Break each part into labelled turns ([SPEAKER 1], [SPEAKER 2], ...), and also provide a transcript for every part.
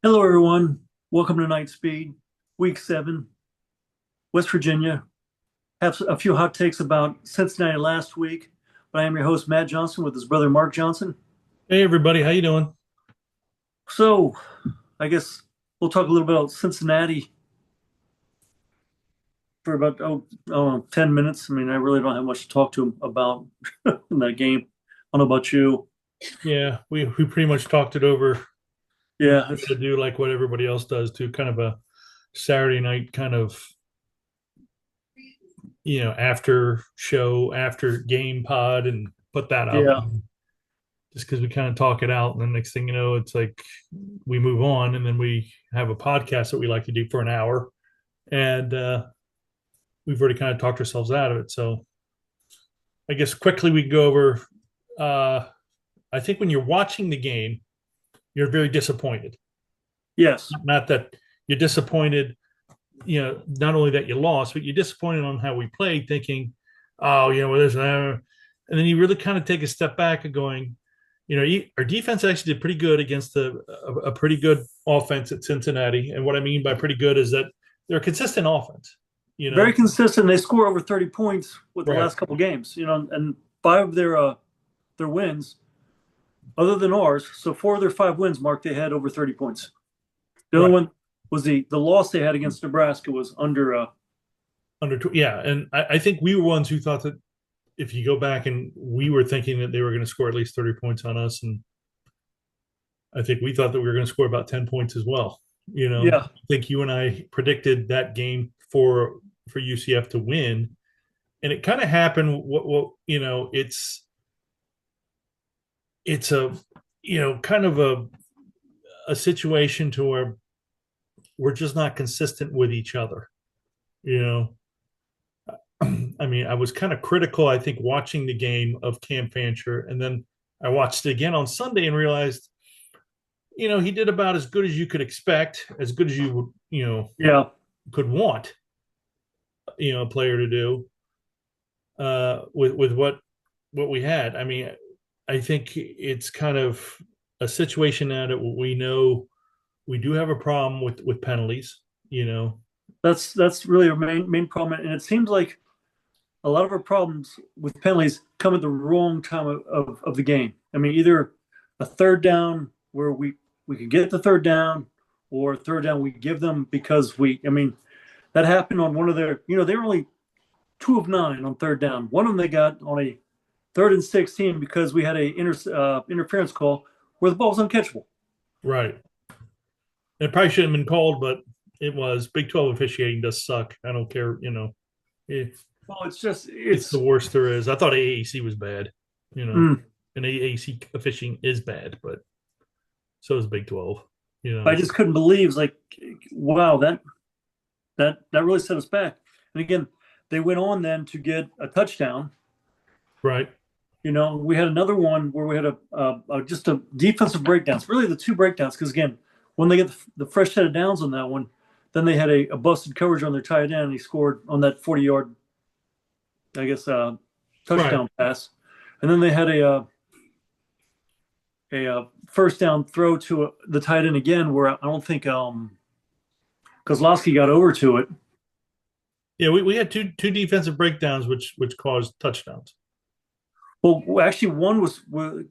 [SPEAKER 1] Hello, everyone. Welcome to Knightspeed, Week 7, West Virginia. Have a few hot takes about Cincinnati last week, but I am your host, Matt Johnson, with his brother, Mark Johnson.
[SPEAKER 2] Hey everybody, how you doing?
[SPEAKER 1] So, I guess we'll talk a little bit about Cincinnati for about 10 minutes. I mean, I really don't have much to talk to him about in that game. I don't know about you.
[SPEAKER 2] Yeah, we pretty much talked it over. We
[SPEAKER 1] Yeah,
[SPEAKER 2] were gonna do like what everybody else does too, kind of a Saturday night kind of after show, after game pod, and put that up
[SPEAKER 1] yeah.
[SPEAKER 2] just because we kind of talk it out, and then next thing you know, it's like we move on, and then we have a podcast that we like to do for an hour, and we've already kind of talked ourselves out of it. So I guess quickly we can go over. Uh, I think when you're watching the game, you're very disappointed.
[SPEAKER 1] Yes.
[SPEAKER 2] Not that you're disappointed, not only that you lost, but you're disappointed on how we played, thinking, oh, well, there's and then you really kind of take a step back and going, our defense actually did pretty good against a pretty good offense at Cincinnati. And what I mean by pretty good is that they're a consistent offense, you
[SPEAKER 1] Very
[SPEAKER 2] know?
[SPEAKER 1] consistent. They score over 30 points with the
[SPEAKER 2] Right.
[SPEAKER 1] last couple games, and five of their wins other than ours. So four of their five wins, Mark, they had over 30 points. The other
[SPEAKER 2] Right.
[SPEAKER 1] one was the loss they had against Nebraska was under.
[SPEAKER 2] Yeah. And I think we were ones who thought that if you go back and we were thinking that they were going to score at least 30 points on us. And I think we thought that we were going to score about 10 points as well.
[SPEAKER 1] Yeah,
[SPEAKER 2] I think you and I predicted that game for UCF to win, and it kind of happened. It's a kind of a situation to where we're just not consistent with each other. You know, I mean, I was kind of critical. I think watching the game of Cam Fancher, and then I watched it again on Sunday and realized, he did about as good as you could expect, as good as you would,
[SPEAKER 1] yeah.
[SPEAKER 2] could want, a player to do with what we had. I mean, I think it's kind of a situation now that we know we do have a problem with penalties.
[SPEAKER 1] That's really our main problem, and it seems like a lot of our problems with penalties come at the wrong time of the game. I mean, either a third down where we could get the third down, or third down we give them because we. I mean, that happened on one of their. They were only 2 of 9 on third down. One of them they got on a third and 16 because we had a interference call where the ball was uncatchable.
[SPEAKER 2] Right. It probably shouldn't have been called, but it was. Big 12 officiating does suck. I don't care. It,
[SPEAKER 1] Well, it's just
[SPEAKER 2] it's the
[SPEAKER 1] it's.
[SPEAKER 2] worst there is. I thought AAC was bad,
[SPEAKER 1] Mm,
[SPEAKER 2] and AAC officiating is bad, but so is Big 12.
[SPEAKER 1] I just couldn't believe. It's like, wow, that really set us back. And again, they went on then to get a touchdown.
[SPEAKER 2] Right.
[SPEAKER 1] We had another one where we had just a defensive breakdowns. Really, the two breakdowns. Because again, when they get the fresh set of downs on that one, then they had a busted coverage on their tight end, and he scored on that 40-yard, I guess,
[SPEAKER 2] Right.
[SPEAKER 1] touchdown pass. And then they had a first down throw to the tight end again, where I don't think Kozlowski got over to it.
[SPEAKER 2] Yeah, we had two defensive breakdowns which caused touchdowns.
[SPEAKER 1] Well, actually, one was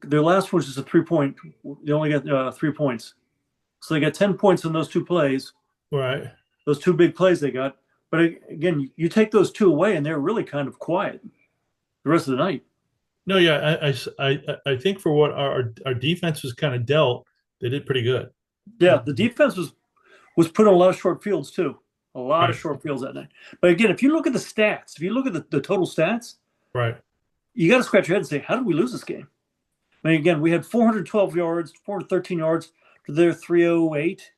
[SPEAKER 1] their last one was just a 3 point. They only got 3 points, so they got 10 points on those two plays.
[SPEAKER 2] Right.
[SPEAKER 1] Those two big plays they got. But again, you take those two away, and they're really kind of quiet the rest of the night.
[SPEAKER 2] No, yeah, I think for what our defense was kind of dealt, they did pretty good.
[SPEAKER 1] Yeah, the defense was put on a lot of short fields too, a lot of
[SPEAKER 2] Right.
[SPEAKER 1] short fields that night. But again, if you look at the stats, if you look at the total stats,
[SPEAKER 2] Right.
[SPEAKER 1] you got to scratch your head and say, how did we lose this game? I mean, again, we had 412 yards, 413 yards to their 308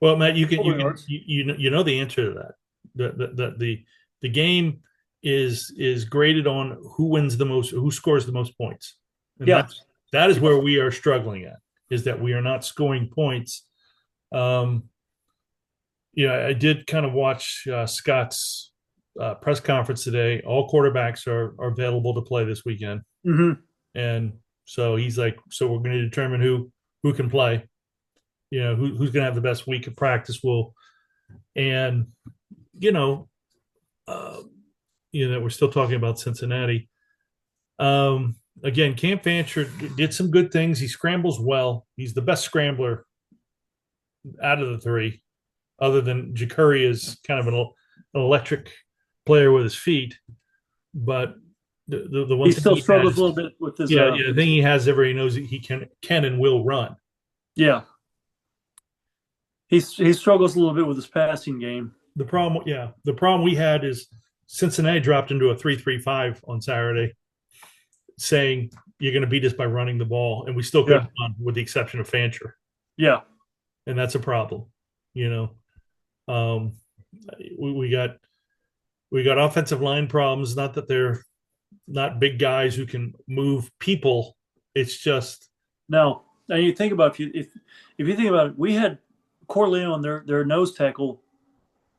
[SPEAKER 2] Well, Matt,
[SPEAKER 1] total yards.
[SPEAKER 2] you know the answer to that. The game is graded on who wins the most, who scores the most points, and
[SPEAKER 1] Yeah,
[SPEAKER 2] that is where we are struggling at. Is that we are not scoring points. Um, I did kind of watch Scott's press conference today. All quarterbacks are available to play this weekend,
[SPEAKER 1] hmm
[SPEAKER 2] and so he's like, so we're going to determine who can play. who's going to have the best week of practice will, and you know, uh, that we're still talking about Cincinnati. Again, Cam Fancher did some good things. He scrambles well. He's the best scrambler out of the three, other than Jakuri is kind of an electric player with his feet. But the one
[SPEAKER 1] He
[SPEAKER 2] thing
[SPEAKER 1] still
[SPEAKER 2] he
[SPEAKER 1] struggles
[SPEAKER 2] has,
[SPEAKER 1] a little bit with his.
[SPEAKER 2] yeah, the thing he has, everybody knows that he can and will run.
[SPEAKER 1] Yeah, he struggles a little bit with his passing game.
[SPEAKER 2] The problem we had is Cincinnati dropped into a 3-3-5 on Saturday, saying you're going to beat us by running the ball, and we still
[SPEAKER 1] Yeah,
[SPEAKER 2] couldn't run, with the exception of Fancher,
[SPEAKER 1] yeah,
[SPEAKER 2] and that's a problem. You know, um, we got offensive line problems. Not that they're not big guys who can move people. It's just
[SPEAKER 1] no. And you think about if you think about it, we had Corleone, their nose tackle,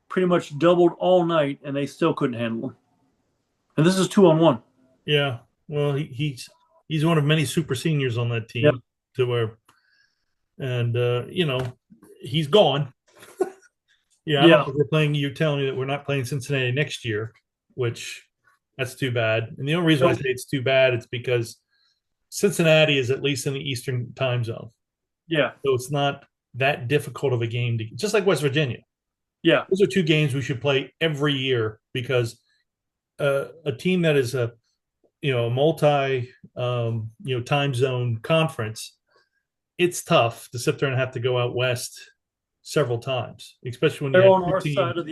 [SPEAKER 1] pretty much doubled all night, and they still couldn't handle him. And this is 2-on-1.
[SPEAKER 2] yeah. Well, he's one of many super seniors on that
[SPEAKER 1] Yeah,
[SPEAKER 2] team to where, and he's gone. Yeah, I don't
[SPEAKER 1] yeah.
[SPEAKER 2] know if we're playing. You're telling me that we're not playing Cincinnati next year, which that's too bad. And the only reason I
[SPEAKER 1] No,
[SPEAKER 2] say it's too bad, it's because Cincinnati is at least in the Eastern time zone,
[SPEAKER 1] yeah,
[SPEAKER 2] so it's not that difficult of a game to, just like West Virginia.
[SPEAKER 1] yeah.
[SPEAKER 2] Those are two games we should play every year because a team that is a multi time zone conference, it's tough to sit there and have to go out west several times, especially when you
[SPEAKER 1] They're
[SPEAKER 2] have
[SPEAKER 1] on our side of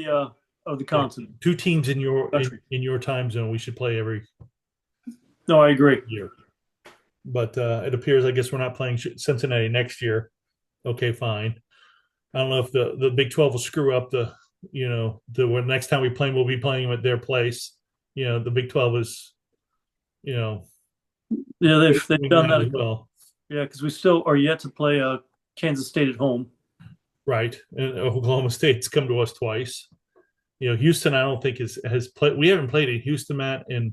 [SPEAKER 1] the continent,
[SPEAKER 2] two teams in your
[SPEAKER 1] country.
[SPEAKER 2] in your time zone. We should play every
[SPEAKER 1] No, I agree.
[SPEAKER 2] year, but it appears, I guess, we're not playing Cincinnati next year. Okay, fine. I don't know if the Big 12 will screw up the next time we play them, we'll be playing them at their place. The Big 12 is you know
[SPEAKER 1] Yeah, they've
[SPEAKER 2] doing
[SPEAKER 1] done that.
[SPEAKER 2] as well.
[SPEAKER 1] Yeah, because we still are yet to play Kansas State at home.
[SPEAKER 2] Right. And Oklahoma State's come to us twice. Houston, I don't think has played. We haven't played in Houston, Matt, and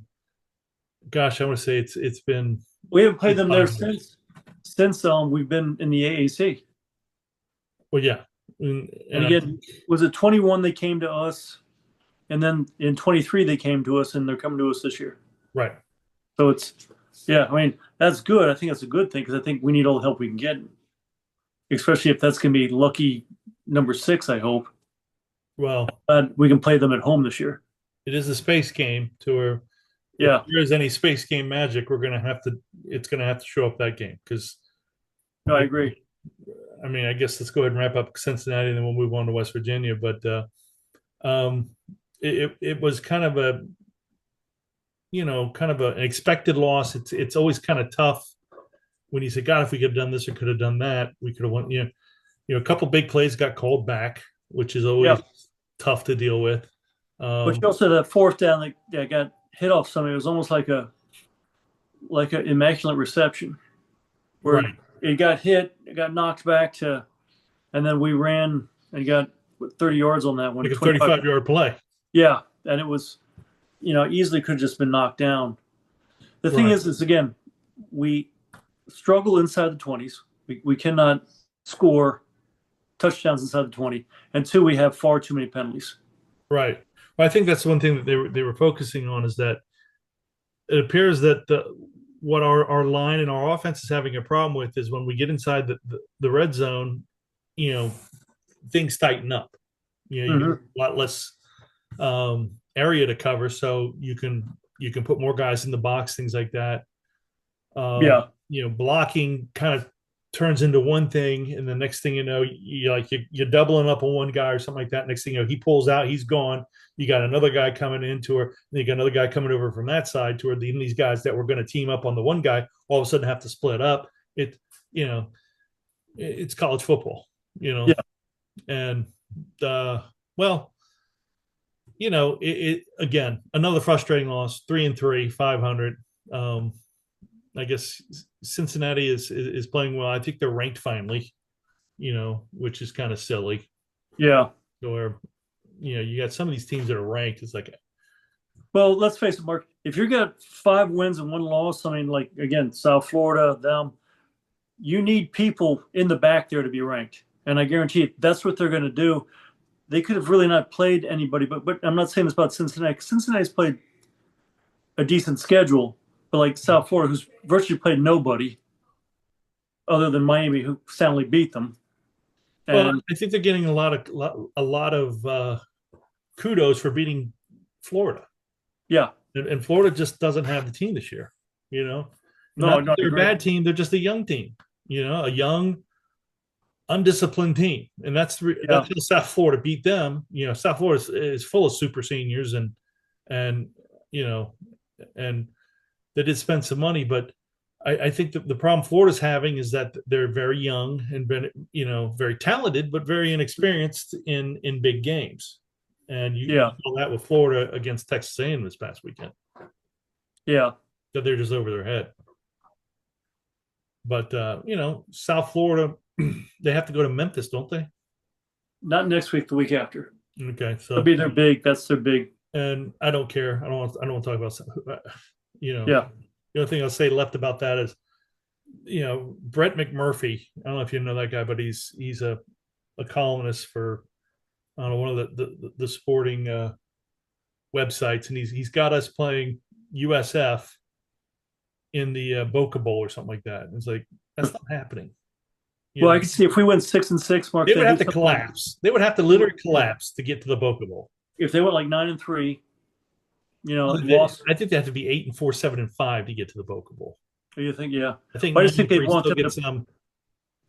[SPEAKER 2] gosh, I want to say it's been
[SPEAKER 1] We haven't played them there
[SPEAKER 2] 5 years.
[SPEAKER 1] since we've been in the AAC.
[SPEAKER 2] Well, yeah,
[SPEAKER 1] And
[SPEAKER 2] I
[SPEAKER 1] again, was it 21 they came to us, and then in 23 they came to us, and they're coming to us this year.
[SPEAKER 2] right,
[SPEAKER 1] So yeah, I mean that's good. I think that's a good thing because I think we need all the help we can get, especially if that's going to be lucky number 6. I hope.
[SPEAKER 2] well,
[SPEAKER 1] We can play them at home this year.
[SPEAKER 2] it is a space game to where if
[SPEAKER 1] Yeah,
[SPEAKER 2] there is any space game magic, it's gonna have to show up that game because
[SPEAKER 1] no, I agree.
[SPEAKER 2] I mean, I guess let's go ahead and wrap up Cincinnati, and then we'll move on to West Virginia. But um, it was kind of an expected loss. It's always kind of tough when you say, God, if we could have done this or could have done that, we could have won. A couple big plays got called back, which is always
[SPEAKER 1] Yeah,
[SPEAKER 2] tough to deal with.
[SPEAKER 1] but you also had that fourth down that got hit off somebody. It was almost like an immaculate reception where
[SPEAKER 2] Right.
[SPEAKER 1] it got hit, it got knocked back and then we ran and got 30 yards on that one.
[SPEAKER 2] Like a
[SPEAKER 1] 25.
[SPEAKER 2] 35-yard play.
[SPEAKER 1] Yeah, and it was, easily could have just been knocked down. The thing
[SPEAKER 2] Right.
[SPEAKER 1] is again, we struggle inside the 20s. We cannot score touchdowns inside the 20, and 2, we have far too many penalties.
[SPEAKER 2] Right. Well, I think that's one thing that they were focusing on is that it appears that what our line and our offense is having a problem with is when we get inside the red zone, things tighten up. You get a lot less area to cover, so you can put more guys in the box, things like that.
[SPEAKER 1] Yeah,
[SPEAKER 2] Blocking kind of turns into one thing, and the next thing you know, you're doubling up on one guy or something like that. Next thing you know, he pulls out, he's gone. You got another guy coming into her, and you got another guy coming over from that side to her. These guys that were going to team up on the one guy all of a sudden have to split up. It's college football,
[SPEAKER 1] yeah,
[SPEAKER 2] and well, again, another frustrating loss. 3-3, 500. I guess Cincinnati is playing well. I think they're ranked finally, which is kind of silly.
[SPEAKER 1] yeah.
[SPEAKER 2] Or, you got some of these teams that are ranked. It's like,
[SPEAKER 1] Well, let's face it, Mark. If you got 5 wins and 1 loss, I mean, like again, South Florida, them, you need people in the back there to be ranked. And I guarantee you, that's what they're going to do. They could have really not played anybody, but I'm not saying this about Cincinnati. Cincinnati's played a decent schedule, but like South Florida, who's virtually played nobody other than Miami, who soundly beat them.
[SPEAKER 2] Well,
[SPEAKER 1] And
[SPEAKER 2] I think they're getting a lot of kudos for beating Florida,
[SPEAKER 1] yeah,
[SPEAKER 2] and Florida just doesn't have the team this year. You know,
[SPEAKER 1] no,
[SPEAKER 2] not that
[SPEAKER 1] no, I
[SPEAKER 2] they're a
[SPEAKER 1] agree.
[SPEAKER 2] bad team; they're just a young team. A young, undisciplined team, and
[SPEAKER 1] Yeah,
[SPEAKER 2] that's how South Florida beat them. South Florida is full of super seniors, and you know, and they did spend some money, but I think that the problem Florida's having is that they're very young and been, very talented, but very inexperienced in big games. And you
[SPEAKER 1] yeah,
[SPEAKER 2] saw that with Florida against Texas A&M this past weekend.
[SPEAKER 1] yeah.
[SPEAKER 2] That they're just over their head. But South Florida, they have to go to Memphis, don't they?
[SPEAKER 1] Not next week, the week after.
[SPEAKER 2] Okay,
[SPEAKER 1] That'll
[SPEAKER 2] so
[SPEAKER 1] be their big. That's their big.
[SPEAKER 2] and I don't care. I don't want to talk about
[SPEAKER 1] Yeah,
[SPEAKER 2] the only thing I'll say left about that is Brett McMurphy. I don't know if you know that guy, but he's a columnist for I don't know one of the sporting websites, and he's got us playing USF in the Boca Bowl or something like that. And it's like that's not happening.
[SPEAKER 1] well, I can see if we went 6-6, Mark,
[SPEAKER 2] They
[SPEAKER 1] they
[SPEAKER 2] would have
[SPEAKER 1] do
[SPEAKER 2] to
[SPEAKER 1] something like
[SPEAKER 2] collapse. They would have to literally collapse to get to the Boca Bowl.
[SPEAKER 1] if they went like 9-3,
[SPEAKER 2] I
[SPEAKER 1] lost.
[SPEAKER 2] think they have to be 8-4, 7-5 to get to the Boca Bowl.
[SPEAKER 1] You think, yeah.
[SPEAKER 2] I think
[SPEAKER 1] But I just think
[SPEAKER 2] 9-3 still gets them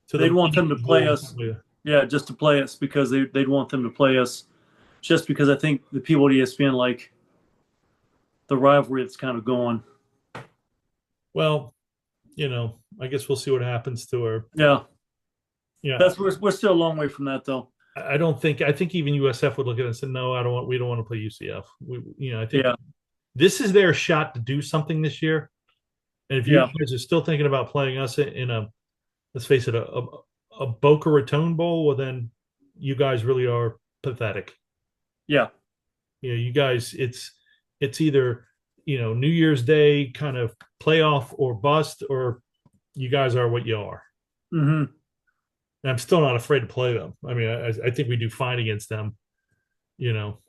[SPEAKER 2] to the
[SPEAKER 1] they'd want them to
[SPEAKER 2] Media
[SPEAKER 1] play
[SPEAKER 2] Bowl.
[SPEAKER 1] us. Yeah, just to play us because they'd want them to play us just because I think the people at ESPN like the rivalry that's kind of going.
[SPEAKER 2] Well, I guess we'll see what happens to her.
[SPEAKER 1] Yeah,
[SPEAKER 2] Yeah,
[SPEAKER 1] we're still a long way from that though.
[SPEAKER 2] I don't think. I think even USF would look at it and say, "No, I don't want. We don't want to play UCF." I think
[SPEAKER 1] Yeah,
[SPEAKER 2] this is their shot to do something this year. And if you
[SPEAKER 1] yeah,
[SPEAKER 2] guys are still thinking about playing us in a, let's face it, a Boca Raton Bowl, well, then you guys really are pathetic.
[SPEAKER 1] yeah.
[SPEAKER 2] You guys, it's either New Year's Day kind of playoff or bust, or you guys are what you are.
[SPEAKER 1] Mm-hmm.
[SPEAKER 2] And I'm still not afraid to play them. I mean, I think we do fine against them. You know,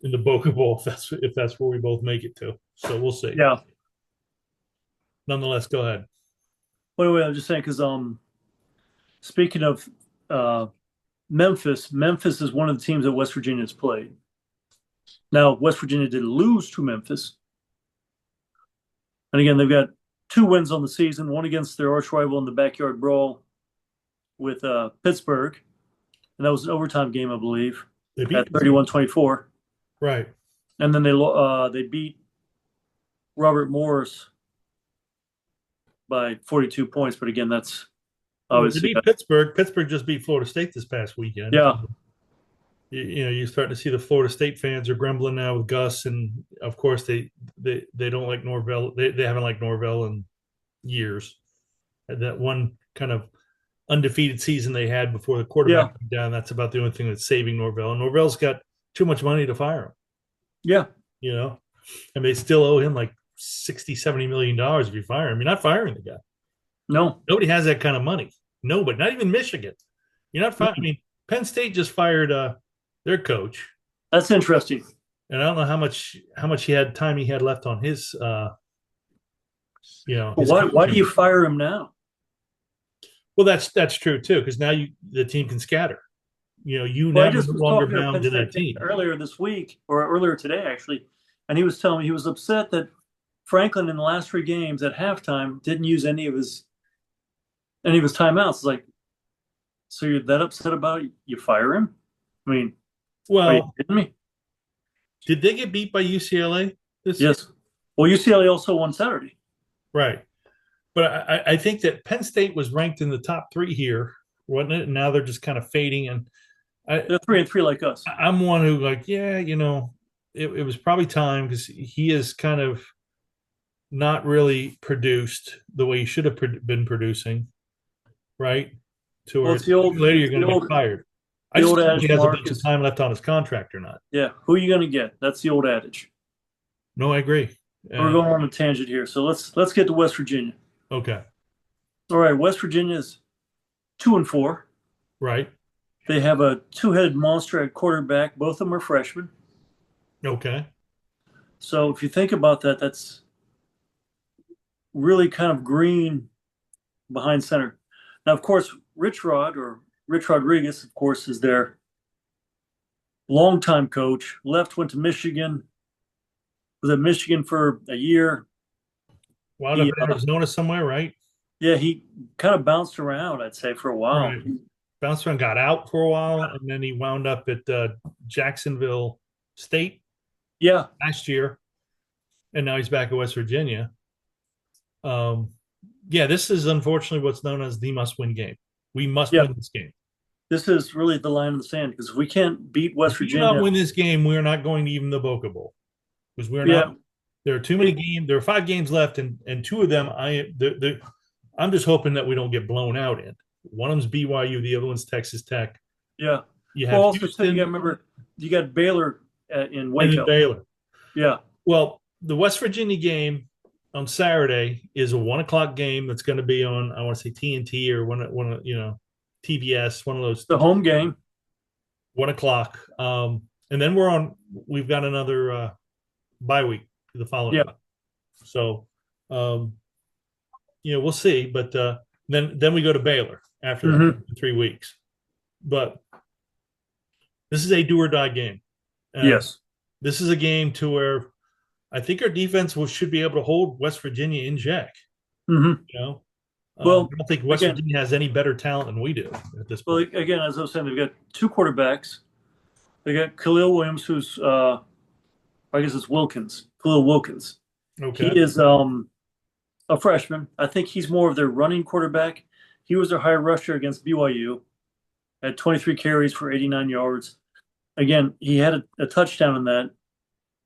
[SPEAKER 2] in the Boca Bowl if that's where we both make it to. So we'll see.
[SPEAKER 1] Yeah.
[SPEAKER 2] Nonetheless, go ahead.
[SPEAKER 1] By the way, I'm just saying because speaking of uh, Memphis is one of the teams that West Virginia has played. Now, West Virginia did lose to Memphis, and again, they've got 2 wins on the season. One against their arch rival in the backyard brawl with Pittsburgh, and that was an overtime game, I believe,
[SPEAKER 2] They beat
[SPEAKER 1] at 31-24.
[SPEAKER 2] Right.
[SPEAKER 1] And then they beat Robert Morris by 42 points. But again, that's obviously
[SPEAKER 2] They beat Pittsburgh. Pittsburgh just beat Florida State this past weekend.
[SPEAKER 1] yeah,
[SPEAKER 2] You're starting to see the Florida State fans are grumbling now with Gus, and of course they don't like Norvell. They haven't liked Norvell in years. And that one kind of undefeated season they had before the quarterback went down. That's about the only thing that's saving Norvell. And Norvell's got too much money to fire him.
[SPEAKER 1] yeah,
[SPEAKER 2] And they still owe him like 60-70 million dollars if you fire him. You're not firing the guy.
[SPEAKER 1] no,
[SPEAKER 2] Nobody has that kind of money. Nobody, not even Michigan. You're not firing. I mean, Penn State just fired their coach.
[SPEAKER 1] that's interesting.
[SPEAKER 2] And I don't know how much he had left on his
[SPEAKER 1] Why do you fire him now?
[SPEAKER 2] Well, that's true too, because now the team can scatter. You
[SPEAKER 1] Well, I
[SPEAKER 2] now
[SPEAKER 1] just
[SPEAKER 2] no
[SPEAKER 1] was
[SPEAKER 2] longer
[SPEAKER 1] talking to
[SPEAKER 2] bound
[SPEAKER 1] Penn
[SPEAKER 2] to that
[SPEAKER 1] State
[SPEAKER 2] team.
[SPEAKER 1] earlier this week or earlier today actually, and he was telling me he was upset that Franklin in the last 3 games at halftime didn't use any of his timeouts. It's like, so you're that upset about it? You fire him? I mean, are you
[SPEAKER 2] Well,
[SPEAKER 1] kidding me?
[SPEAKER 2] did they get beat by UCLA this year?
[SPEAKER 1] Yes. Well, UCLA also won Saturday.
[SPEAKER 2] Right. But I think that Penn State was ranked in the top 3 here, wasn't it? And now they're just kind of fading. And
[SPEAKER 1] They're 3-3 like us.
[SPEAKER 2] I'm one who it was probably time because he is kind of not really produced the way he should have been producing, right? To where
[SPEAKER 1] Well, it's the old
[SPEAKER 2] later you're going to
[SPEAKER 1] the
[SPEAKER 2] get fired. I
[SPEAKER 1] the
[SPEAKER 2] just
[SPEAKER 1] old
[SPEAKER 2] don't think he
[SPEAKER 1] adage,
[SPEAKER 2] has a
[SPEAKER 1] Mark,
[SPEAKER 2] bunch of
[SPEAKER 1] is
[SPEAKER 2] time left on his contract or not.
[SPEAKER 1] yeah. Who are you going to get? That's the old adage.
[SPEAKER 2] No, I agree.
[SPEAKER 1] We're going on a tangent here, so let's get to West Virginia.
[SPEAKER 2] Okay.
[SPEAKER 1] All right, West Virginia is 2-4.
[SPEAKER 2] Right.
[SPEAKER 1] They have a two-headed monster at quarterback. Both of them are freshmen.
[SPEAKER 2] Okay.
[SPEAKER 1] So if you think about that, that's really kind of green behind center. Now, of course, Rich Rodriguez, of course, is their longtime coach. Left, went to Michigan. Was at Michigan for a year.
[SPEAKER 2] Wound up
[SPEAKER 1] He,
[SPEAKER 2] in Arizona somewhere, right?
[SPEAKER 1] yeah, he kind of bounced around, I'd say, for a while.
[SPEAKER 2] Right. Bounced around, got out for a while, and then he wound up at Jacksonville State
[SPEAKER 1] Yeah,
[SPEAKER 2] last year, and now he's back at West Virginia. Um, yeah, this is unfortunately what's known as the must-win game. We must
[SPEAKER 1] yeah.
[SPEAKER 2] win this game.
[SPEAKER 1] This is really the line in the sand because if we can't beat West
[SPEAKER 2] If we do not
[SPEAKER 1] Virginia,
[SPEAKER 2] win this game, we are not going to even the Boca Bowl because we're not.
[SPEAKER 1] yeah,
[SPEAKER 2] There are too many games. There are 5 games left, and two of them, I'm just hoping that we don't get blown out in. One of them's BYU, the other one's Texas Tech.
[SPEAKER 1] yeah.
[SPEAKER 2] You
[SPEAKER 1] Well,
[SPEAKER 2] have
[SPEAKER 1] also too, you got to
[SPEAKER 2] Houston
[SPEAKER 1] remember you got Baylor in
[SPEAKER 2] and then
[SPEAKER 1] Waco.
[SPEAKER 2] Baylor.
[SPEAKER 1] Yeah,
[SPEAKER 2] Well, the West Virginia game on Saturday is a 1 o'clock game that's going to be on, I want to say TNT or one TBS, one of those
[SPEAKER 1] the home game.
[SPEAKER 2] 1 o'clock. And then we've got another bye week the following
[SPEAKER 1] Yeah,
[SPEAKER 2] week. So, we'll see. But then we go to Baylor after that
[SPEAKER 1] hmm
[SPEAKER 2] in 3 weeks. But this is a do or die game. And
[SPEAKER 1] yes.
[SPEAKER 2] this is a game to where I think our defense should be able to hold West Virginia in check.
[SPEAKER 1] hmm
[SPEAKER 2] You know,
[SPEAKER 1] Well,
[SPEAKER 2] I don't think West
[SPEAKER 1] again,
[SPEAKER 2] Virginia has any better talent than we do at this
[SPEAKER 1] well,
[SPEAKER 2] point.
[SPEAKER 1] again, as I was saying, they've got two quarterbacks. They got Khalil Williams, who's I guess it's Wilkins, Khalil Wilkins. He
[SPEAKER 2] Okay.
[SPEAKER 1] is a freshman. I think he's more of their running quarterback. He was their high rusher against BYU, had 23 carries for 89 yards. Again, he had a touchdown in that.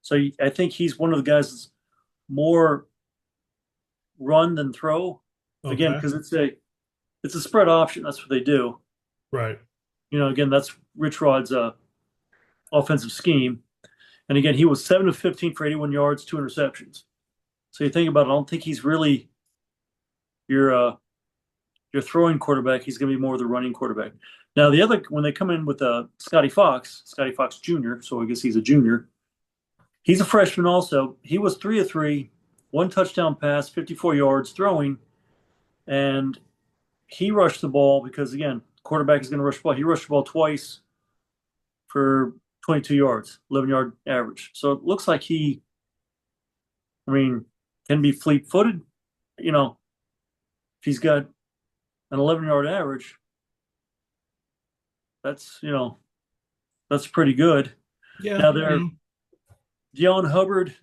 [SPEAKER 1] So I think he's one of the guys that's more run than throw. Again,
[SPEAKER 2] Okay.
[SPEAKER 1] because it's a spread option. That's what they do.
[SPEAKER 2] Right.
[SPEAKER 1] Again, that's Rich Rod's offensive scheme. And again, he was 7 of 15 for 81 yards, 2 interceptions. So you think about it, I don't think he's really your throwing quarterback. He's going to be more of the running quarterback. Now the other when they come in with Scotty Fox Jr. So I guess he's a junior. He's a freshman also. He was 3 of 3, 1 touchdown pass, 54 yards throwing, and he rushed the ball because again, quarterback is going to rush the ball. He rushed the ball twice for 22 yards, 11-yard average. So it looks like I mean, can be fleet-footed. If he's got an 11-yard average, that's pretty good.
[SPEAKER 2] Yeah.
[SPEAKER 1] Now they're Deion Hubbard,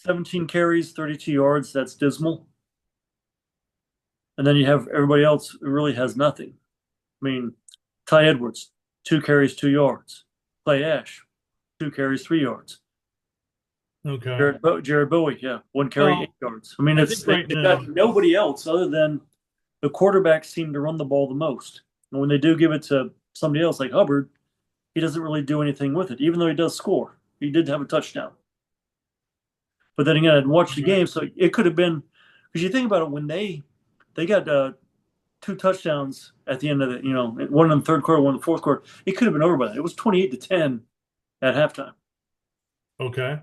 [SPEAKER 1] 17 carries, 32 yards. That's dismal. And then you have everybody else who really has nothing. I mean, Ty Edwards, 2 carries, 2 yards. Clay Ash, 2 carries, 3 yards.
[SPEAKER 2] Okay.
[SPEAKER 1] Jared Bowie, yeah, 1 carry,
[SPEAKER 2] Well,
[SPEAKER 1] 8 yards. I mean,
[SPEAKER 2] I think right
[SPEAKER 1] they've
[SPEAKER 2] now,
[SPEAKER 1] got nobody else other than the quarterbacks seem to run the ball the most. And when they do give it to somebody else like Hubbard, he doesn't really do anything with it, even though he does score. He did have a touchdown. But then again, I didn't watch the game, so it could have been because you think about it when they got 2 touchdowns at the end of one in the third quarter, one in the fourth quarter. It could have been over by that. It was 28-10 at halftime.
[SPEAKER 2] okay.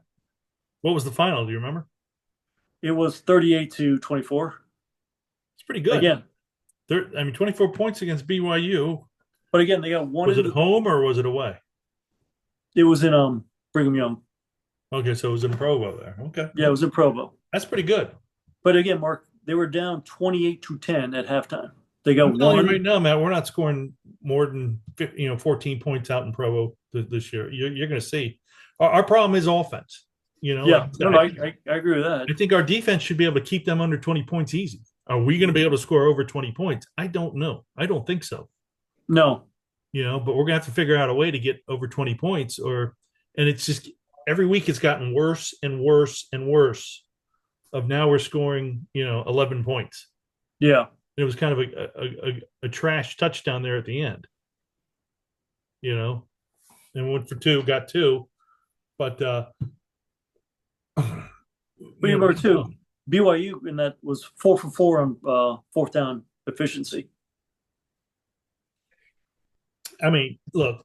[SPEAKER 2] What was the final? Do you remember?
[SPEAKER 1] It was 38-24.
[SPEAKER 2] It's pretty good.
[SPEAKER 1] Again,
[SPEAKER 2] 24 points against BYU.
[SPEAKER 1] but again, they got one.
[SPEAKER 2] Was it home or was it away?
[SPEAKER 1] It was in Brigham Young.
[SPEAKER 2] Okay, so it was in Provo there. Okay.
[SPEAKER 1] Yeah, it was in Provo.
[SPEAKER 2] That's pretty good.
[SPEAKER 1] But again, Mark, they were down 28-10 at halftime. They got
[SPEAKER 2] I'm telling
[SPEAKER 1] one.
[SPEAKER 2] you right now, Matt, we're not scoring more than 14 points out in Provo this year. You're going to see. Our problem is offense.
[SPEAKER 1] Yeah, I agree with that.
[SPEAKER 2] I think our defense should be able to keep them under 20 points easy. Are we going to be able to score over 20 points? I don't know. I don't think so.
[SPEAKER 1] No.
[SPEAKER 2] But we're going to have to figure out a way to get over 20 points and it's just every week it's gotten worse and worse and worse of now we're scoring, 11 points.
[SPEAKER 1] Yeah.
[SPEAKER 2] It was kind of a trash touchdown there at the end, and went for 2, got 2, but
[SPEAKER 1] Remember too, BYU in that was 4 for 4 on fourth down efficiency.
[SPEAKER 2] I mean, look,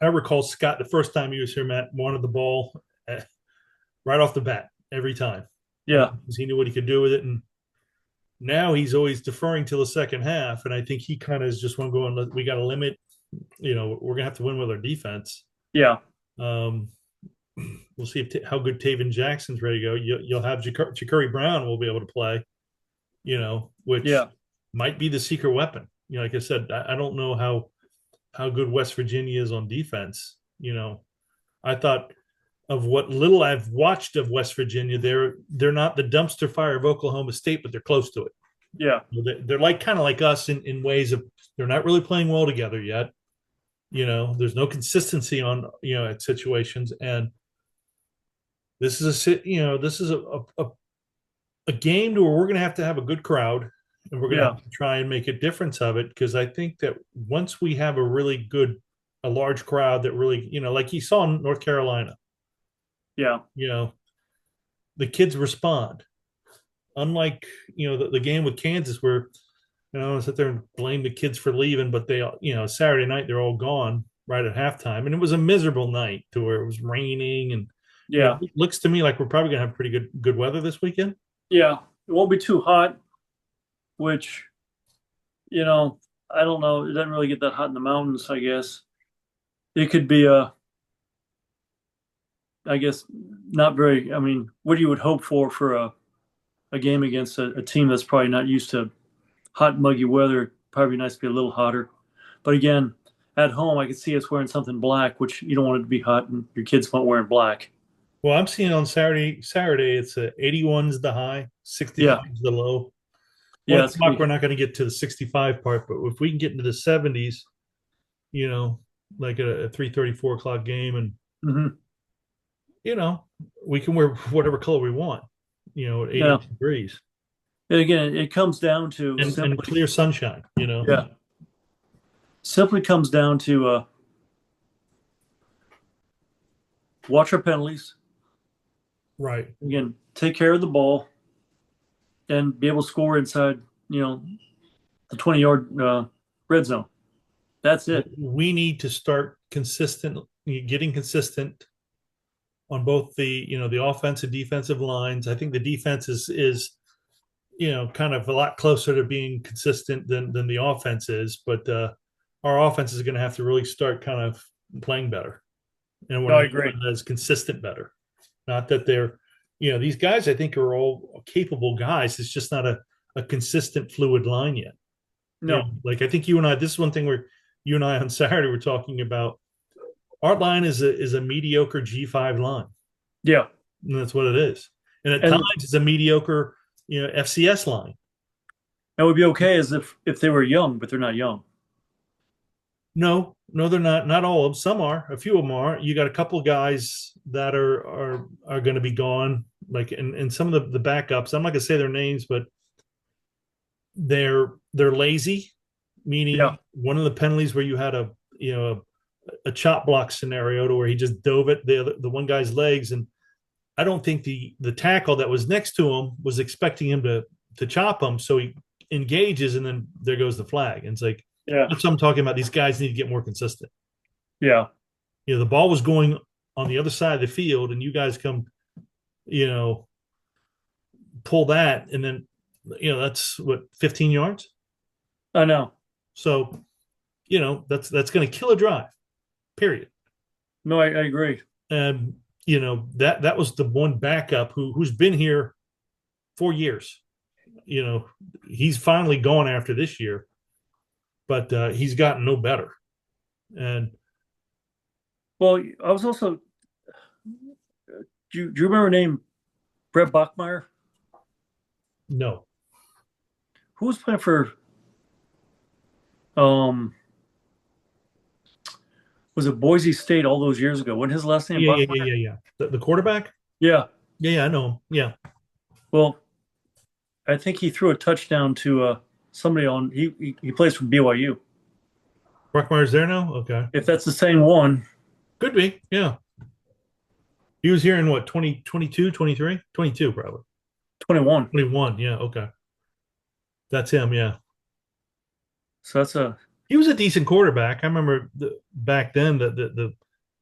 [SPEAKER 2] I recall Scott the first time he was here, Matt wanted the ball right off the bat every time. I
[SPEAKER 1] Yeah,
[SPEAKER 2] mean, 'cause he knew what he could do with it, and now he's always deferring till the second half. And I think he kind of is just one going, we got to limit. We're gonna have to win with our defense.
[SPEAKER 1] yeah,
[SPEAKER 2] Um, we'll see how good Taven Jackson's ready to go. You'll have Ja'Cory Brown will be able to play. Which
[SPEAKER 1] yeah,
[SPEAKER 2] might be the secret weapon. Like I said, I don't know how good West Virginia is on defense. I thought of what little I've watched of West Virginia, they're not the dumpster fire of Oklahoma State, but they're close to it.
[SPEAKER 1] yeah,
[SPEAKER 2] They're like kind of like us in ways of they're not really playing well together yet. There's no consistency on at situations, and this is a game to where we're going to have a good crowd, and we're going to
[SPEAKER 1] yeah,
[SPEAKER 2] have to try and make a difference of it, because I think that once we have a large crowd that really, like you saw in North Carolina,
[SPEAKER 1] yeah,
[SPEAKER 2] you know, the kids respond. Unlike, the game with Kansas where, I sit there and blame the kids for leaving, but they, Saturday night, they're all gone right at halftime. And it was a miserable night to where it was raining. And,
[SPEAKER 1] yeah,
[SPEAKER 2] it looks to me like we're probably going to have pretty good weather this weekend.
[SPEAKER 1] yeah. It won't be too hot, which, I don't know. It doesn't really get that hot in the mountains, I guess. It could be I guess, not very. I mean, what you would hope for a game against a team that's probably not used to hot, muggy weather. Probably nice to be a little hotter. But again, at home, I could see us wearing something black, which you don't want it to be hot, and your kids won't wearing black.
[SPEAKER 2] Well, I'm seeing on Saturday, it's 81's the high, 65
[SPEAKER 1] Yeah,
[SPEAKER 2] is the low.
[SPEAKER 1] yeah,
[SPEAKER 2] One
[SPEAKER 1] it's gonna
[SPEAKER 2] o'clock,
[SPEAKER 1] be.
[SPEAKER 2] we're not going to get to the 65 part, but if we can get into the 70s, you know, like a 3:30, 4 o'clock game, and
[SPEAKER 1] Hmm.
[SPEAKER 2] you know, we can wear whatever color we want, at
[SPEAKER 1] Yeah,
[SPEAKER 2] 80 degrees
[SPEAKER 1] and again, it comes down to
[SPEAKER 2] and
[SPEAKER 1] simply,
[SPEAKER 2] clear sunshine.
[SPEAKER 1] yeah, simply comes down to watch our penalties.
[SPEAKER 2] Right.
[SPEAKER 1] Again, take care of the ball and be able to score inside, the 20-yard red zone. That's it.
[SPEAKER 2] We need to start getting consistent on both the offensive defensive lines. I think the defense is kind of a lot closer to being consistent than the offense is, but our offense is going to have to really start kind of playing better. And when
[SPEAKER 1] No,
[SPEAKER 2] I
[SPEAKER 1] I
[SPEAKER 2] mean
[SPEAKER 1] agree.
[SPEAKER 2] that is consistent better. Not that they're, these guys I think are all capable guys. It's just not a consistent fluid line yet.
[SPEAKER 1] No.
[SPEAKER 2] Like I think you and I, this is one thing where you and I on Saturday were talking about. Our line is a mediocre G5 line.
[SPEAKER 1] Yeah.
[SPEAKER 2] And that's what it is. And at times
[SPEAKER 1] And
[SPEAKER 2] it's a mediocre, FCS line.
[SPEAKER 1] it would be okay as if they were young, but they're not young.
[SPEAKER 2] No, they're not. Not all of them. Some are. A few of them are. You got a couple of guys that are going to be gone. Like and some of the backups. I'm not going to say their names, but they're lazy.
[SPEAKER 1] Yeah.
[SPEAKER 2] Meaning one of the penalties where you had a chop block scenario to where he just dove at the one guy's legs, and I don't think the tackle that was next to him was expecting him to chop him, so he engages, and then there goes the flag. And it's like
[SPEAKER 1] Yeah.
[SPEAKER 2] that's what I'm talking about. These guys need to get more consistent.
[SPEAKER 1] Yeah.
[SPEAKER 2] The ball was going on the other side of the field, and you guys come, you know, pull that, and then that's what 15 yards.
[SPEAKER 1] I know.
[SPEAKER 2] So that's going to kill a drive. Period.
[SPEAKER 1] No, I agree.
[SPEAKER 2] And that was the one backup who's been here 4 years. He's finally gone after this year, but he's gotten no better. And
[SPEAKER 1] Well, I was also. Do you remember the name Brett Bachmeyer?
[SPEAKER 2] no,
[SPEAKER 1] Who was playing for? Um, was it Boise State all those years ago? When his last name Bachmeyer?
[SPEAKER 2] yeah. The quarterback,
[SPEAKER 1] Yeah.
[SPEAKER 2] I know him. Yeah,
[SPEAKER 1] Well, I think he threw a touchdown to somebody on. He plays for BYU.
[SPEAKER 2] Bruckmeyer's there now. Okay,
[SPEAKER 1] If that's the same one,
[SPEAKER 2] could be. Yeah, he was here in what 2022, 23, 22 probably
[SPEAKER 1] 21.
[SPEAKER 2] 21. Yeah, okay, that's him. Yeah,
[SPEAKER 1] So that's a
[SPEAKER 2] he was a decent quarterback. I remember back then the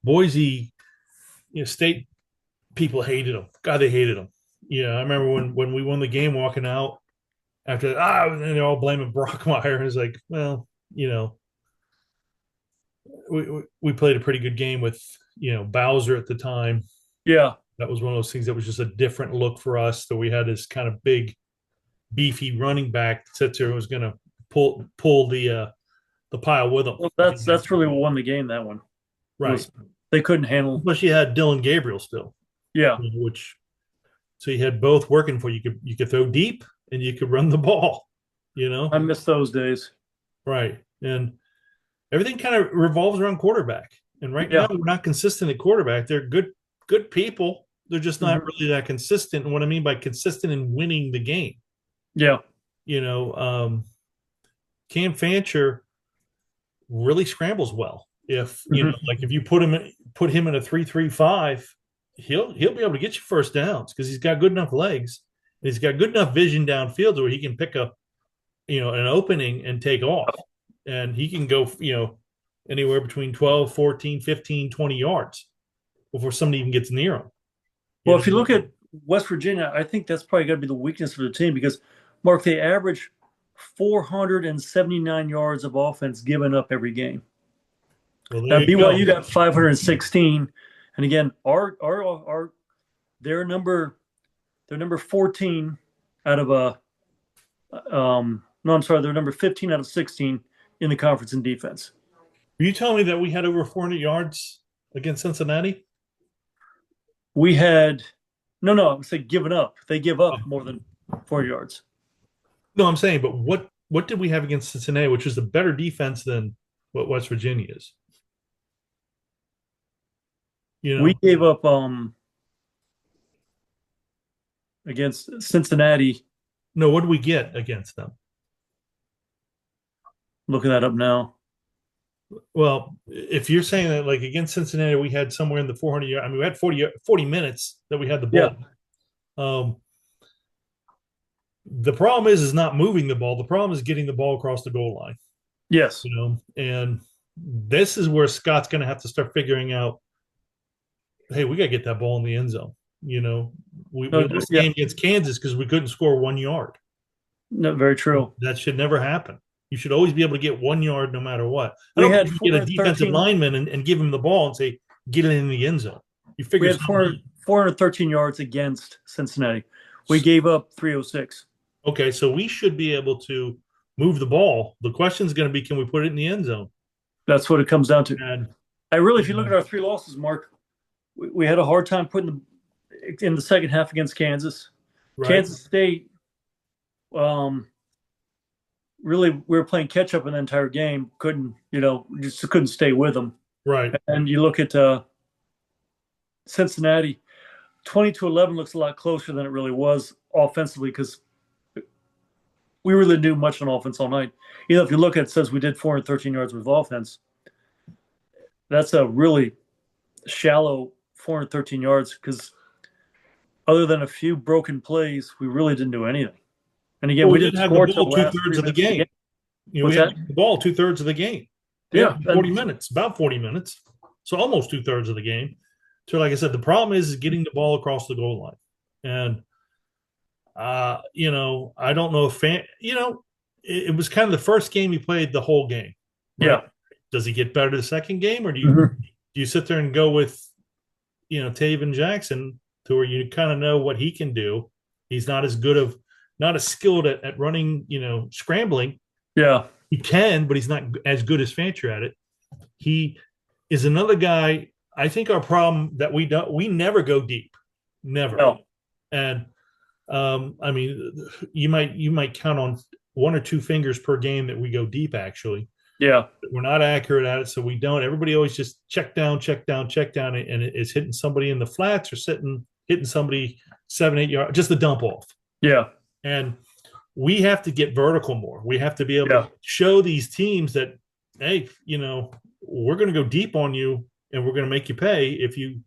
[SPEAKER 2] Boise, State people hated him. God, they hated him. I remember when we won the game, walking out after and they're all blaming Brockmeyer. It's like, well, we played a pretty good game with Bowser at the time.
[SPEAKER 1] Yeah.
[SPEAKER 2] That was one of those things that was just a different look for us. So we had this kind of big, beefy running back that sits there and was going to pull the pile with him.
[SPEAKER 1] Well, that's really what won the game. That one
[SPEAKER 2] Right.
[SPEAKER 1] was they couldn't handle.
[SPEAKER 2] Plus, you had Dylan Gabriel still,
[SPEAKER 1] Yeah,
[SPEAKER 2] which so you had both working for you. You could throw deep and you could run the ball.
[SPEAKER 1] I miss those days.
[SPEAKER 2] Right, and everything kind of revolves around quarterback. And right now,
[SPEAKER 1] Yeah.
[SPEAKER 2] we're not consistent at quarterback. They're good people. They're just not
[SPEAKER 1] Mhm.
[SPEAKER 2] really that consistent. And what I mean by consistent in winning the game,
[SPEAKER 1] Yeah.
[SPEAKER 2] you know, Cam Fancher really scrambles well. If
[SPEAKER 1] Mhm.
[SPEAKER 2] like if you put him in a 3-3-5, he'll be able to get you first downs because he's got good enough legs. And he's got good enough vision downfield where he can pick up an opening and take off. And he can go anywhere between 12, 14, 15, 20 yards before somebody even gets near him. You
[SPEAKER 1] Well,
[SPEAKER 2] know,
[SPEAKER 1] if you look at West Virginia, I think that's probably going to be the weakness of the team because, Mark, they average 479 yards of offense given up every game.
[SPEAKER 2] well,
[SPEAKER 1] Now
[SPEAKER 2] there you go.
[SPEAKER 1] BYU got 516, and again, our their number they're number 14 out of no, I'm sorry, they're number 15 out of 16 in the conference in defense.
[SPEAKER 2] Are you telling me that we had over 400 yards against Cincinnati?
[SPEAKER 1] We had no, I would say given up. They give up
[SPEAKER 2] Oh,
[SPEAKER 1] more than 4 yards.
[SPEAKER 2] no, I'm saying, but what did we have against Cincinnati, which is a better defense than what West Virginia is? You
[SPEAKER 1] We
[SPEAKER 2] know,
[SPEAKER 1] gave up against Cincinnati.
[SPEAKER 2] no, what did we get against them?
[SPEAKER 1] Looking that up now.
[SPEAKER 2] Well, if you're saying that like against Cincinnati, we had somewhere in the 400 yard, I mean, we had 40 minutes that we had the
[SPEAKER 1] Yeah.
[SPEAKER 2] ball. Um, the problem is not moving the ball. The problem is getting the ball across the goal line,
[SPEAKER 1] Yes.
[SPEAKER 2] and this is where Scott's going to have to start figuring out, hey, we got to get that ball in the end zone. We
[SPEAKER 1] No,
[SPEAKER 2] lost the
[SPEAKER 1] yeah.
[SPEAKER 2] game against Kansas because we couldn't score 1 yard.
[SPEAKER 1] No, very true.
[SPEAKER 2] That should never happen. You should always be able to get 1 yard no matter what. I
[SPEAKER 1] We
[SPEAKER 2] don't think
[SPEAKER 1] had
[SPEAKER 2] you get a defensive
[SPEAKER 1] 413.
[SPEAKER 2] lineman and give him the ball and say, get it in the end zone. You
[SPEAKER 1] We
[SPEAKER 2] figure
[SPEAKER 1] had
[SPEAKER 2] something out.
[SPEAKER 1] 413 yards against Cincinnati. We gave up 306.
[SPEAKER 2] Okay, so we should be able to move the ball. The question is going to be, can we put it in the end zone?
[SPEAKER 1] That's what it comes down to.
[SPEAKER 2] And
[SPEAKER 1] If you look at our three losses, Mark, we had a hard time putting in the second half against Kansas.
[SPEAKER 2] right,
[SPEAKER 1] Kansas State, really, we were playing catch up in the entire game. Just couldn't stay with them.
[SPEAKER 2] right.
[SPEAKER 1] And you look at Cincinnati, 20-11 looks a lot closer than it really was offensively because we really didn't do much on offense all night. If you look at it, says we did 413 yards with offense. That's a really shallow 413 yards because other than a few broken plays, we really didn't do anything. And again,
[SPEAKER 2] Well,
[SPEAKER 1] we
[SPEAKER 2] we
[SPEAKER 1] didn't
[SPEAKER 2] didn't have the
[SPEAKER 1] score till
[SPEAKER 2] ball
[SPEAKER 1] the
[SPEAKER 2] two
[SPEAKER 1] last
[SPEAKER 2] thirds
[SPEAKER 1] 3
[SPEAKER 2] of the
[SPEAKER 1] minutes of the
[SPEAKER 2] game.
[SPEAKER 1] game.
[SPEAKER 2] We
[SPEAKER 1] What's
[SPEAKER 2] had
[SPEAKER 1] that?
[SPEAKER 2] the ball 2/3 of the game.
[SPEAKER 1] Yeah,
[SPEAKER 2] 40 minutes, about 40 minutes. So almost 2/3 of the game. So, like I said, the problem is getting the ball across the goal line. And, I don't know if, it was kind of the first game he played the whole game, right?
[SPEAKER 1] yeah.
[SPEAKER 2] Does he get better the second game, or do you
[SPEAKER 1] Mhm.
[SPEAKER 2] do you sit there and go with, Taven Jackson to where you kind of know what he can do? He's not as skilled at running, scrambling.
[SPEAKER 1] Yeah.
[SPEAKER 2] He can, but he's not as good as Fancher at it. He is another guy. I think our problem that we never go deep, never.
[SPEAKER 1] No.
[SPEAKER 2] And I mean, you might count on one or two fingers per game that we go deep. Actually,
[SPEAKER 1] Yeah.
[SPEAKER 2] we're not accurate at it, so we don't. Everybody always just check down, check down, check down, and it's hitting somebody in the flats or hitting somebody 7-8 yards, just the dump off.
[SPEAKER 1] Yeah.
[SPEAKER 2] And we have to get vertical more. We have to be able
[SPEAKER 1] Yeah.
[SPEAKER 2] to show these teams that, hey, we're going to go deep on you and we're going to make you pay if you.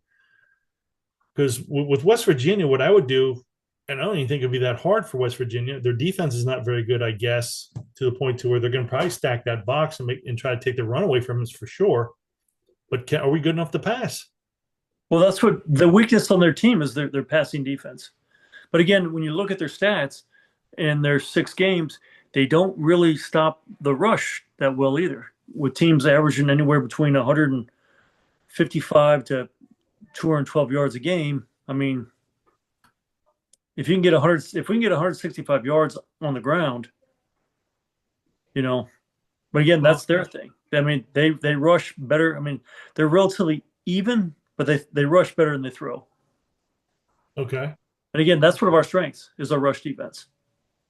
[SPEAKER 2] Because with West Virginia, what I would do and I don't even think it'd be that hard for West Virginia. Their defense is not very good, I guess, to the point to where they're going to probably stack that box and try to take the run away from us for sure. But are we good enough to pass?
[SPEAKER 1] Well, that's what the weakness on their team is, their passing defense. But again, when you look at their stats in their 6 games, they don't really stop the rush that well either. With teams averaging anywhere between 155 to 212 yards a game, I mean, if you can get 100, if we can get 165 yards on the ground, you know. But again, that's their thing. I mean, they rush better. I mean, they're relatively even, but they rush better than they throw.
[SPEAKER 2] Okay.
[SPEAKER 1] And again, that's one of our strengths is our rush defense.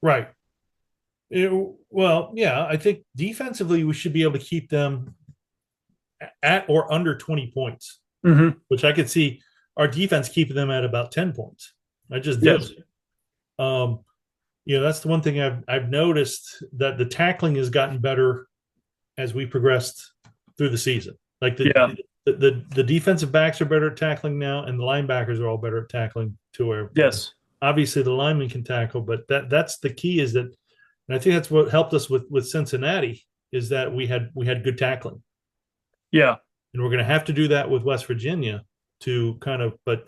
[SPEAKER 2] Right. Well, yeah, I think defensively we should be able to keep them at or under 20 points, which I could see our defense keeping them at about 10 points. I just did.
[SPEAKER 1] Yes.
[SPEAKER 2] That's the one thing I've noticed, that the tackling has gotten better as we progressed through the season. Like the defensive backs are better at tackling now, and the linebackers are all better at tackling to where
[SPEAKER 1] Yes.
[SPEAKER 2] Obviously the linemen can tackle, but that's the key is that, and I think that's what helped us with Cincinnati is that we had good tackling.
[SPEAKER 1] Yeah.
[SPEAKER 2] And we're going to have to do that with West Virginia to kind of, but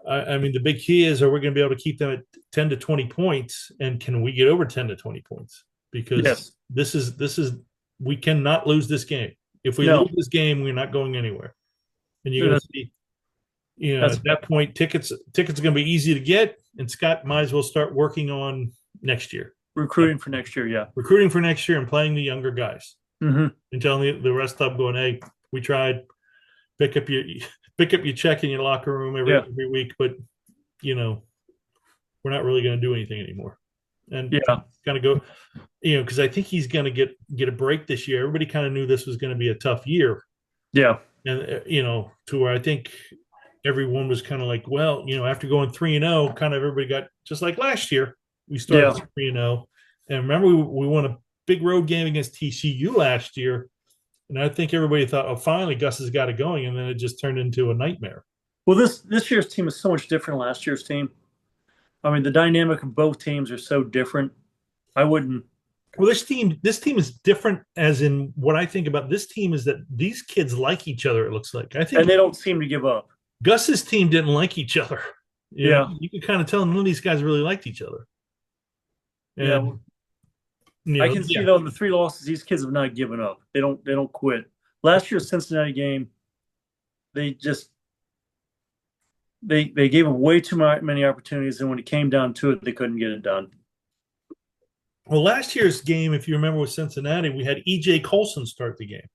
[SPEAKER 2] I mean, the big key is, are we going to be able to keep them at 10 to 20 points? And can we get over 10 to 20 points? Because this is, we cannot lose this game. If we lose this game, we're not going anywhere. And you're going to see, at that point, tickets are going to be easy to get. And Scott might as well start working on next year.
[SPEAKER 1] Recruiting for next year. Yeah.
[SPEAKER 2] Recruiting for next year and playing the younger guys. And telling the rest of them going, hey, we tried, pick up your check in your locker room every week, but we're not really going to do anything anymore. And kind of go, because I think he's going to get a break this year. Everybody kind of knew this was going to be a tough year.
[SPEAKER 1] Yeah.
[SPEAKER 2] And to where I think everyone was kind of like, well, after going 3-0, kind of everybody got just like last year. We started 3-0, and remember we won a big road game against TCU last year. And I think everybody thought, oh, finally Gus has got it going, and then it just turned into a nightmare.
[SPEAKER 1] Well, this year's team is so much different than last year's team. I mean, the dynamic of both teams are so different. I wouldn't.
[SPEAKER 2] Well, this team is different, as in what I think about this team is that these kids like each other. It looks like, I think,
[SPEAKER 1] and they don't seem to give up.
[SPEAKER 2] Gus's team didn't like each other. You know, you can kind of tell none of these guys really liked each other. And,
[SPEAKER 1] I can see though in the 3 losses, these kids have not given up. They don't quit. Last year's Cincinnati game, they gave them way too many opportunities, and when it came down to it, they couldn't get it done.
[SPEAKER 2] Well, last year's game, if you remember with Cincinnati, we had E.J. Colson start the game.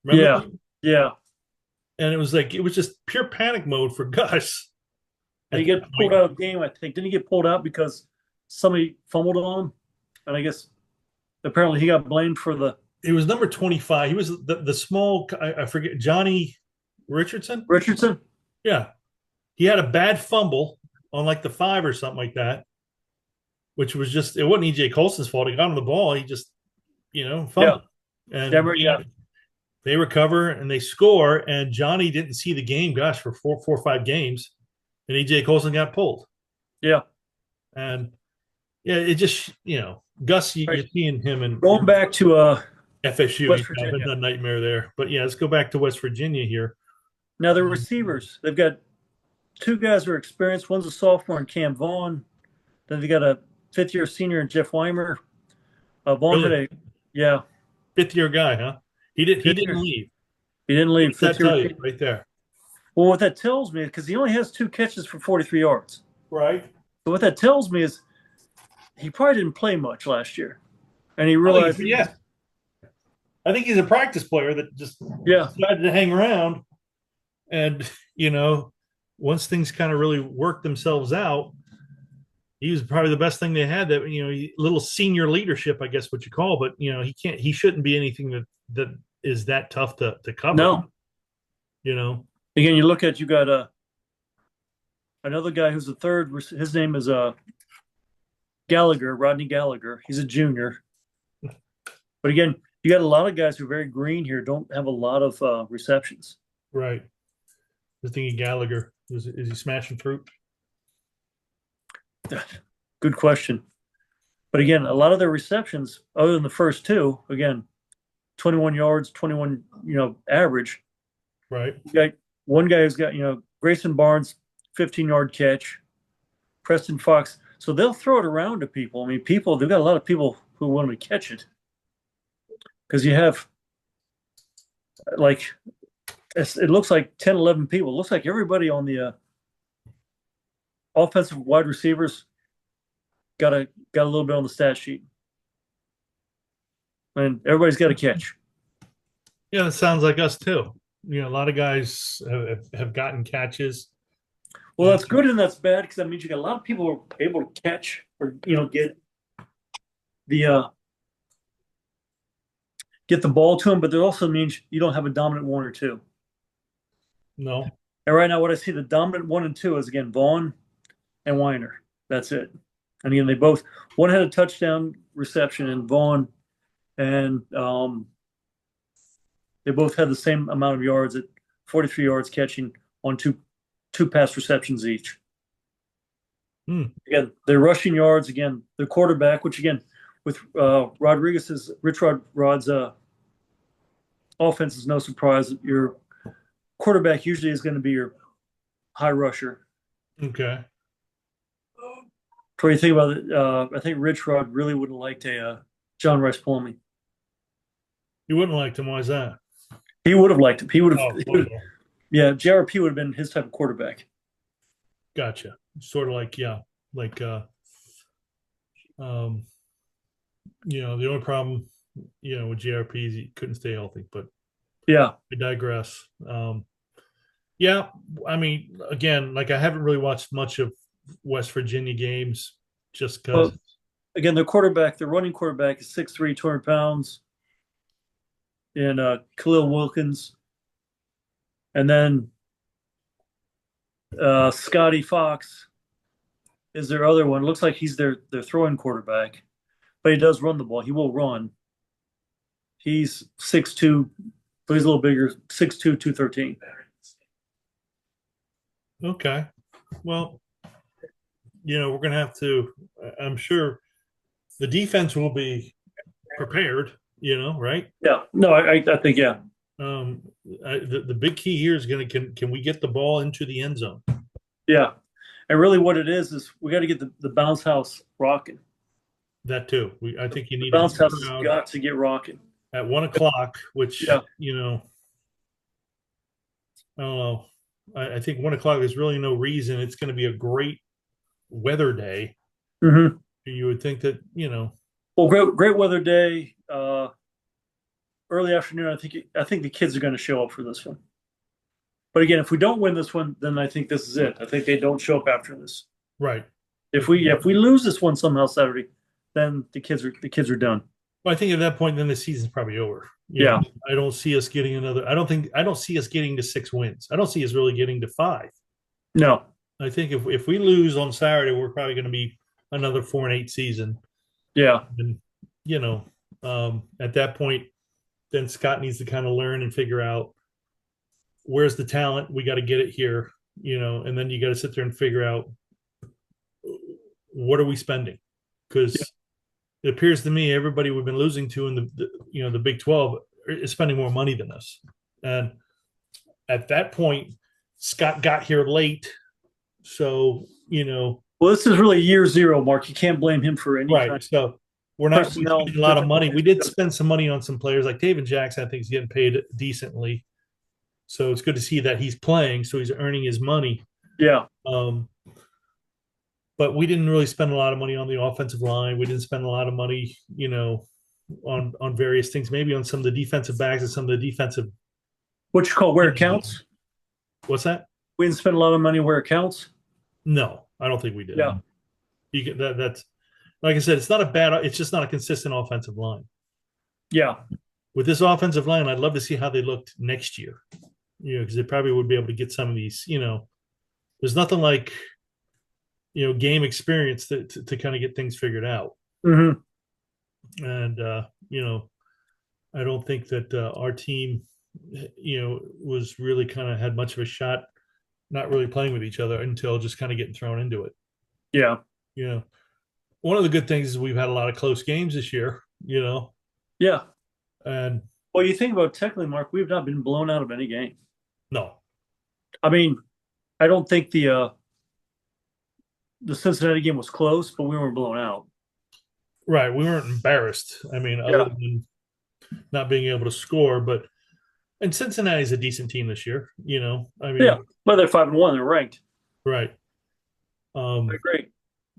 [SPEAKER 2] Remember?
[SPEAKER 1] Yeah.
[SPEAKER 2] And it was just pure panic mode for Gus.
[SPEAKER 1] And he get pulled out of the game, I think. Didn't he get pulled out because somebody fumbled on him? And I guess apparently he got blamed for the.
[SPEAKER 2] It was number 25. He was the small, I forget, Johnny Richardson?
[SPEAKER 1] Richardson?
[SPEAKER 2] Yeah. He had a bad fumble on like the 5 or something like that, which was just, it wasn't E.J. Colson's fault. He got on the ball. He just, fumbled.
[SPEAKER 1] Yeah.
[SPEAKER 2] And they recover and they score. And Johnny didn't see the game, gosh, for 4 or 5 games. And E.J. Colson got pulled.
[SPEAKER 1] Yeah.
[SPEAKER 2] And it just, Gus, you're seeing him and
[SPEAKER 1] going back to
[SPEAKER 2] FSU. West Virginia. A nightmare there. But let's go back to West Virginia here.
[SPEAKER 1] Now the receivers, they've got 2 guys who are experienced. One's a sophomore in Cam Vaughn. Then they got a 5th-year senior in Jeff Weimer. Vaughn had a
[SPEAKER 2] 5th-year guy, huh? He didn't leave.
[SPEAKER 1] He didn't leave.
[SPEAKER 2] That tell you right there.
[SPEAKER 1] Well, what that tells me, because he only has 2 catches for 43 yards.
[SPEAKER 2] Right.
[SPEAKER 1] So what that tells me is he probably didn't play much last year. And he realized
[SPEAKER 2] I think he's a practice player that just decided to hang around. And, once things kind of really worked themselves out, he was probably the best thing they had. That little senior leadership, I guess what you call. But he shouldn't be anything that is that tough to cover.
[SPEAKER 1] No, Again, you look at you got another guy who's the 3rd. His name is Gallagher, Rodney Gallagher. He's a junior. But again, you got a lot of guys who are very green here. Don't have a lot of receptions.
[SPEAKER 2] Right. The thing of Gallagher is he smashing fruit?
[SPEAKER 1] Good question. But again, a lot of their receptions, other than the first two, again, 21 yards, 21, average.
[SPEAKER 2] Right.
[SPEAKER 1] You got one guy who's got, Grayson Barnes, 15-yard catch, Preston Fox. So they'll throw it around to people. I mean, they've got a lot of people who want to catch it because you have like, it looks like 10, 11 people. It looks like everybody on the offensive wide receivers got a little bit on the stat sheet. And everybody's got a catch.
[SPEAKER 2] Yeah, that sounds like us too. A lot of guys have gotten catches.
[SPEAKER 1] Well, that's good and that's bad because that means you got a lot of people who are able to catch or get the ball to them, but that also means you don't have a dominant one or two.
[SPEAKER 2] No.
[SPEAKER 1] And right now, what I see the dominant one and two is again Vaughn and Weiner. That's it. And again, one had a touchdown reception in Vaughn, and they both had the same amount of yards at 43 yards catching on two pass receptions each. Again, their rushing yards, again, the quarterback, which again, with Rich Rod's offense is no surprise. Your quarterback usually is going to be your high rusher.
[SPEAKER 2] Okay.
[SPEAKER 1] What do you think about it? I think Rich Rod really would have liked a John Rice Plumlee.
[SPEAKER 2] You wouldn't like him. Why is that?
[SPEAKER 1] He would have liked him.
[SPEAKER 2] Oh,
[SPEAKER 1] Yeah, JRP would have been his type of quarterback.
[SPEAKER 2] gotcha. Sort of like, yeah, like the only problem, with JRP is he couldn't stay healthy, but
[SPEAKER 1] Yeah.
[SPEAKER 2] I digress. Yeah, I mean, again, like I haven't really watched much of West Virginia games just because.
[SPEAKER 1] Well, again, their running quarterback is 6'3", 200 pounds, and Khalil Wilkins. And then Scotty Fox is their other one. Looks like he's their throwing quarterback, but he does run the ball. He will run. He's 6'2", but he's a little bigger, 6'2", 213.
[SPEAKER 2] Okay. Well, we're going to have to, I'm sure the defense will be prepared, right?
[SPEAKER 1] Yeah. No, I think, yeah.
[SPEAKER 2] The big key here is can we get the ball into the end zone?
[SPEAKER 1] Yeah. And really what it is we got to get the bounce house rocking.
[SPEAKER 2] That too. I think you need
[SPEAKER 1] the bounce house has got to get rocking
[SPEAKER 2] at 1:00, which,
[SPEAKER 1] yeah.
[SPEAKER 2] I don't know. I think 1:00, there's really no reason. It's going to be a great weather day.
[SPEAKER 1] Mm-hmm.
[SPEAKER 2] You would think that,
[SPEAKER 1] Well, great weather day. Early afternoon. I think the kids are going to show up for this one. But again, if we don't win this one, then I think this is it. I think they don't show up after this.
[SPEAKER 2] Right.
[SPEAKER 1] If we lose this one somehow Saturday, then the kids are done.
[SPEAKER 2] Well, I think at that point, then the season's probably over.
[SPEAKER 1] Yeah.
[SPEAKER 2] I don't see us getting another. I don't see us getting to 6 wins. I don't see us really getting to 5.
[SPEAKER 1] No.
[SPEAKER 2] I think if we lose on Saturday, we're probably going to be another 4-8 season.
[SPEAKER 1] Yeah.
[SPEAKER 2] And at that point, then Scott needs to kind of learn and figure out where's the talent. We got to get it here, and then you got to sit there and figure out what are we spending, because it appears to me everybody we've been losing to in the Big 12 is spending more money than us. And at that point, Scott got here late, so
[SPEAKER 1] Well, this is really year zero, Mark. You can't blame him for anything.
[SPEAKER 2] Right. So we're not spending a lot of money. We did spend some money on some players like David Jackson. I think he's getting paid decently. So it's good to see that he's playing, so he's earning his money.
[SPEAKER 1] Yeah.
[SPEAKER 2] But we didn't really spend a lot of money on the offensive line. We didn't spend a lot of money, on various things. Maybe on some of the defensive backs and some of the defensive.
[SPEAKER 1] What you call where it counts?
[SPEAKER 2] What's that?
[SPEAKER 1] We didn't spend a lot of money where it counts.
[SPEAKER 2] No, I don't think we did.
[SPEAKER 1] Yeah.
[SPEAKER 2] That's like I said. It's not a bad. It's just not a consistent offensive line.
[SPEAKER 1] Yeah.
[SPEAKER 2] With this offensive line, I'd love to see how they looked next year. Because they probably would be able to get some of these. There's nothing like game experience to kind of get things figured out.
[SPEAKER 1] Mm-hmm.
[SPEAKER 2] And I don't think that our team was really kind of had much of a shot, not really playing with each other until just kind of getting thrown into it.
[SPEAKER 1] Yeah.
[SPEAKER 2] You know, one of the good things is we've had a lot of close games this year.
[SPEAKER 1] Yeah.
[SPEAKER 2] And
[SPEAKER 1] Well, you think about technically, Mark, we've not been blown out of any game.
[SPEAKER 2] no,
[SPEAKER 1] I mean, I don't think the Cincinnati game was close, but we weren't blown out.
[SPEAKER 2] right, we weren't embarrassed. I mean, other
[SPEAKER 1] Yeah.
[SPEAKER 2] than not being able to score, but and Cincinnati's a decent team this year. I
[SPEAKER 1] Yeah.
[SPEAKER 2] mean,
[SPEAKER 1] But they're 5-1. They're ranked.
[SPEAKER 2] right.
[SPEAKER 1] I
[SPEAKER 2] Um,
[SPEAKER 1] agree.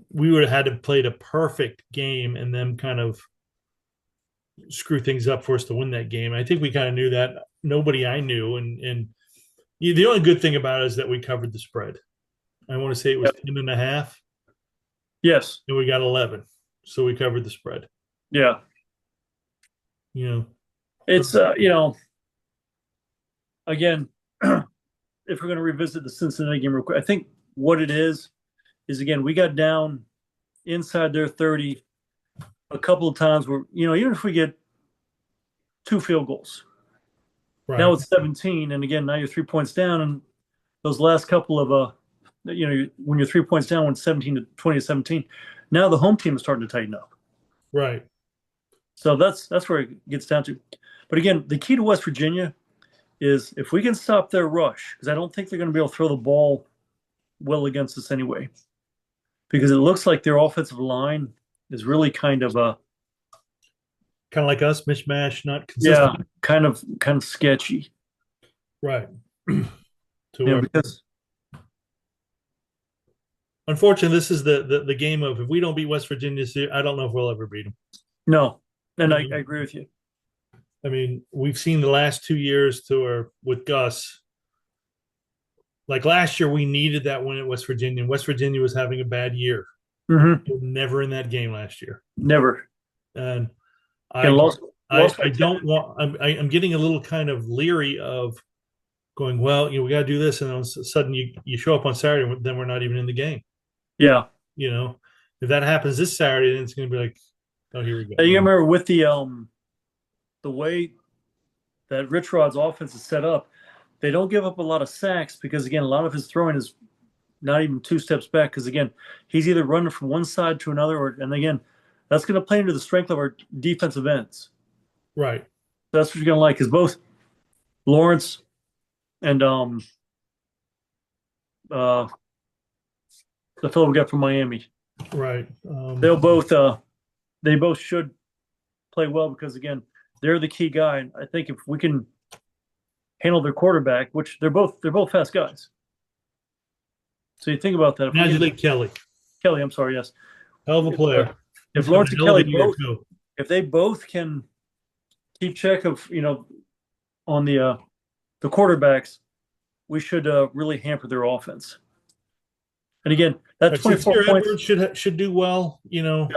[SPEAKER 2] we would have had to play a perfect game and then kind of screw things up for us to win that game. I think we kind of knew that. Nobody I knew, and the only good thing about it is that we covered the spread. I want to say it was
[SPEAKER 1] Yep.
[SPEAKER 2] 10.5,
[SPEAKER 1] Yes.
[SPEAKER 2] and we got 11, so we covered the spread.
[SPEAKER 1] Yeah.
[SPEAKER 2] You know,
[SPEAKER 1] It's again, if we're going to revisit the Cincinnati game real quick, I think what it is again, we got down inside their 30 a couple of times where, even if we get 2 field goals, now
[SPEAKER 2] right,
[SPEAKER 1] it's 17. And again, now you're 3 points down. And those last couple of, when you're 3 points down, when 17 to 20 to 17, now the home team is starting to tighten up.
[SPEAKER 2] right,
[SPEAKER 1] So that's where it gets down to. But again, the key to West Virginia is if we can stop their rush, because I don't think they're going to be able to throw the ball well against us anyway, because it looks like their offensive line is really kind of
[SPEAKER 2] like us, mishmash, not consistent.
[SPEAKER 1] yeah, kind of sketchy.
[SPEAKER 2] Right. To where,
[SPEAKER 1] Because
[SPEAKER 2] unfortunately, this is the game of if we don't beat West Virginia this year, I don't know if we'll ever beat them.
[SPEAKER 1] no, and I agree with you.
[SPEAKER 2] I mean, we've seen the last 2 years with Gus. Like last year, we needed that win at West Virginia, and West Virginia was having a bad year.
[SPEAKER 1] Mm-hmm.
[SPEAKER 2] We were never in that game last year,
[SPEAKER 1] Never.
[SPEAKER 2] and
[SPEAKER 1] And
[SPEAKER 2] I
[SPEAKER 1] lost
[SPEAKER 2] I
[SPEAKER 1] by 10.
[SPEAKER 2] don't want. I'm getting a little kind of leery of going. Well, we got to do this, and all of a sudden you show up on Saturday, then we're not even in the game.
[SPEAKER 1] Yeah.
[SPEAKER 2] If that happens this Saturday, then it's going to be like, oh, here we go.
[SPEAKER 1] And you remember with the way that Rich Rod's offense is set up, they don't give up a lot of sacks because again, a lot of his throwing is not even 2 steps back because again, he's either running from one side to another, and again, that's going to play into the strength of our defensive ends.
[SPEAKER 2] Right.
[SPEAKER 1] That's what you're going to like, because both Lawrence and the fellow we got from Miami,
[SPEAKER 2] Right.
[SPEAKER 1] they both should play well because again, they're the key guy. And I think if we can handle their quarterback, which they're both fast guys. So you think about that.
[SPEAKER 2] Kelly.
[SPEAKER 1] Kelly, I'm sorry, yes.
[SPEAKER 2] Hell of a player.
[SPEAKER 1] If Lawrence and Kelly both,
[SPEAKER 2] too.
[SPEAKER 1] if they both can keep check of on the quarterbacks, we should really hamper their offense. And again, that 24 points
[SPEAKER 2] Edwards should do well,
[SPEAKER 1] Yep.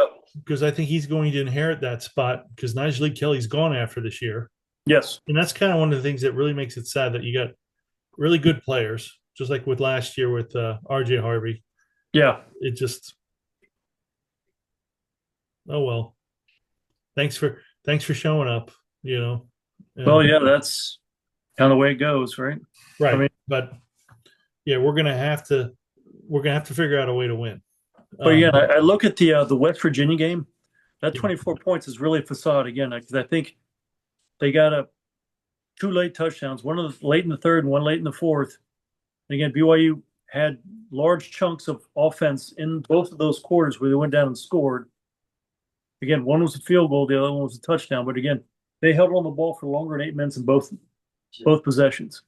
[SPEAKER 2] because I think he's going to inherit that spot because Najee Kelly's gone after this year.
[SPEAKER 1] Yes.
[SPEAKER 2] And that's kind of one of the things that really makes it sad that you got really good players, just like with last year with RJ Harvey.
[SPEAKER 1] Yeah.
[SPEAKER 2] It just, oh well. Thanks for showing up.
[SPEAKER 1] Well, yeah, that's kind of the way it goes, right?
[SPEAKER 2] Right.
[SPEAKER 1] I mean,
[SPEAKER 2] but yeah, we're gonna have to figure out a way to win.
[SPEAKER 1] But again, I look at the West Virginia game. That
[SPEAKER 2] Yeah.
[SPEAKER 1] 24 points is really a facade again, because I think they got 2 late touchdowns, one of the late in the third and one late in the fourth. And again, BYU had large chunks of offense in both of those quarters where they went down and scored. Again, one was a field goal, the other one was a touchdown. But again, they held on the ball for longer than 8 minutes in both possessions.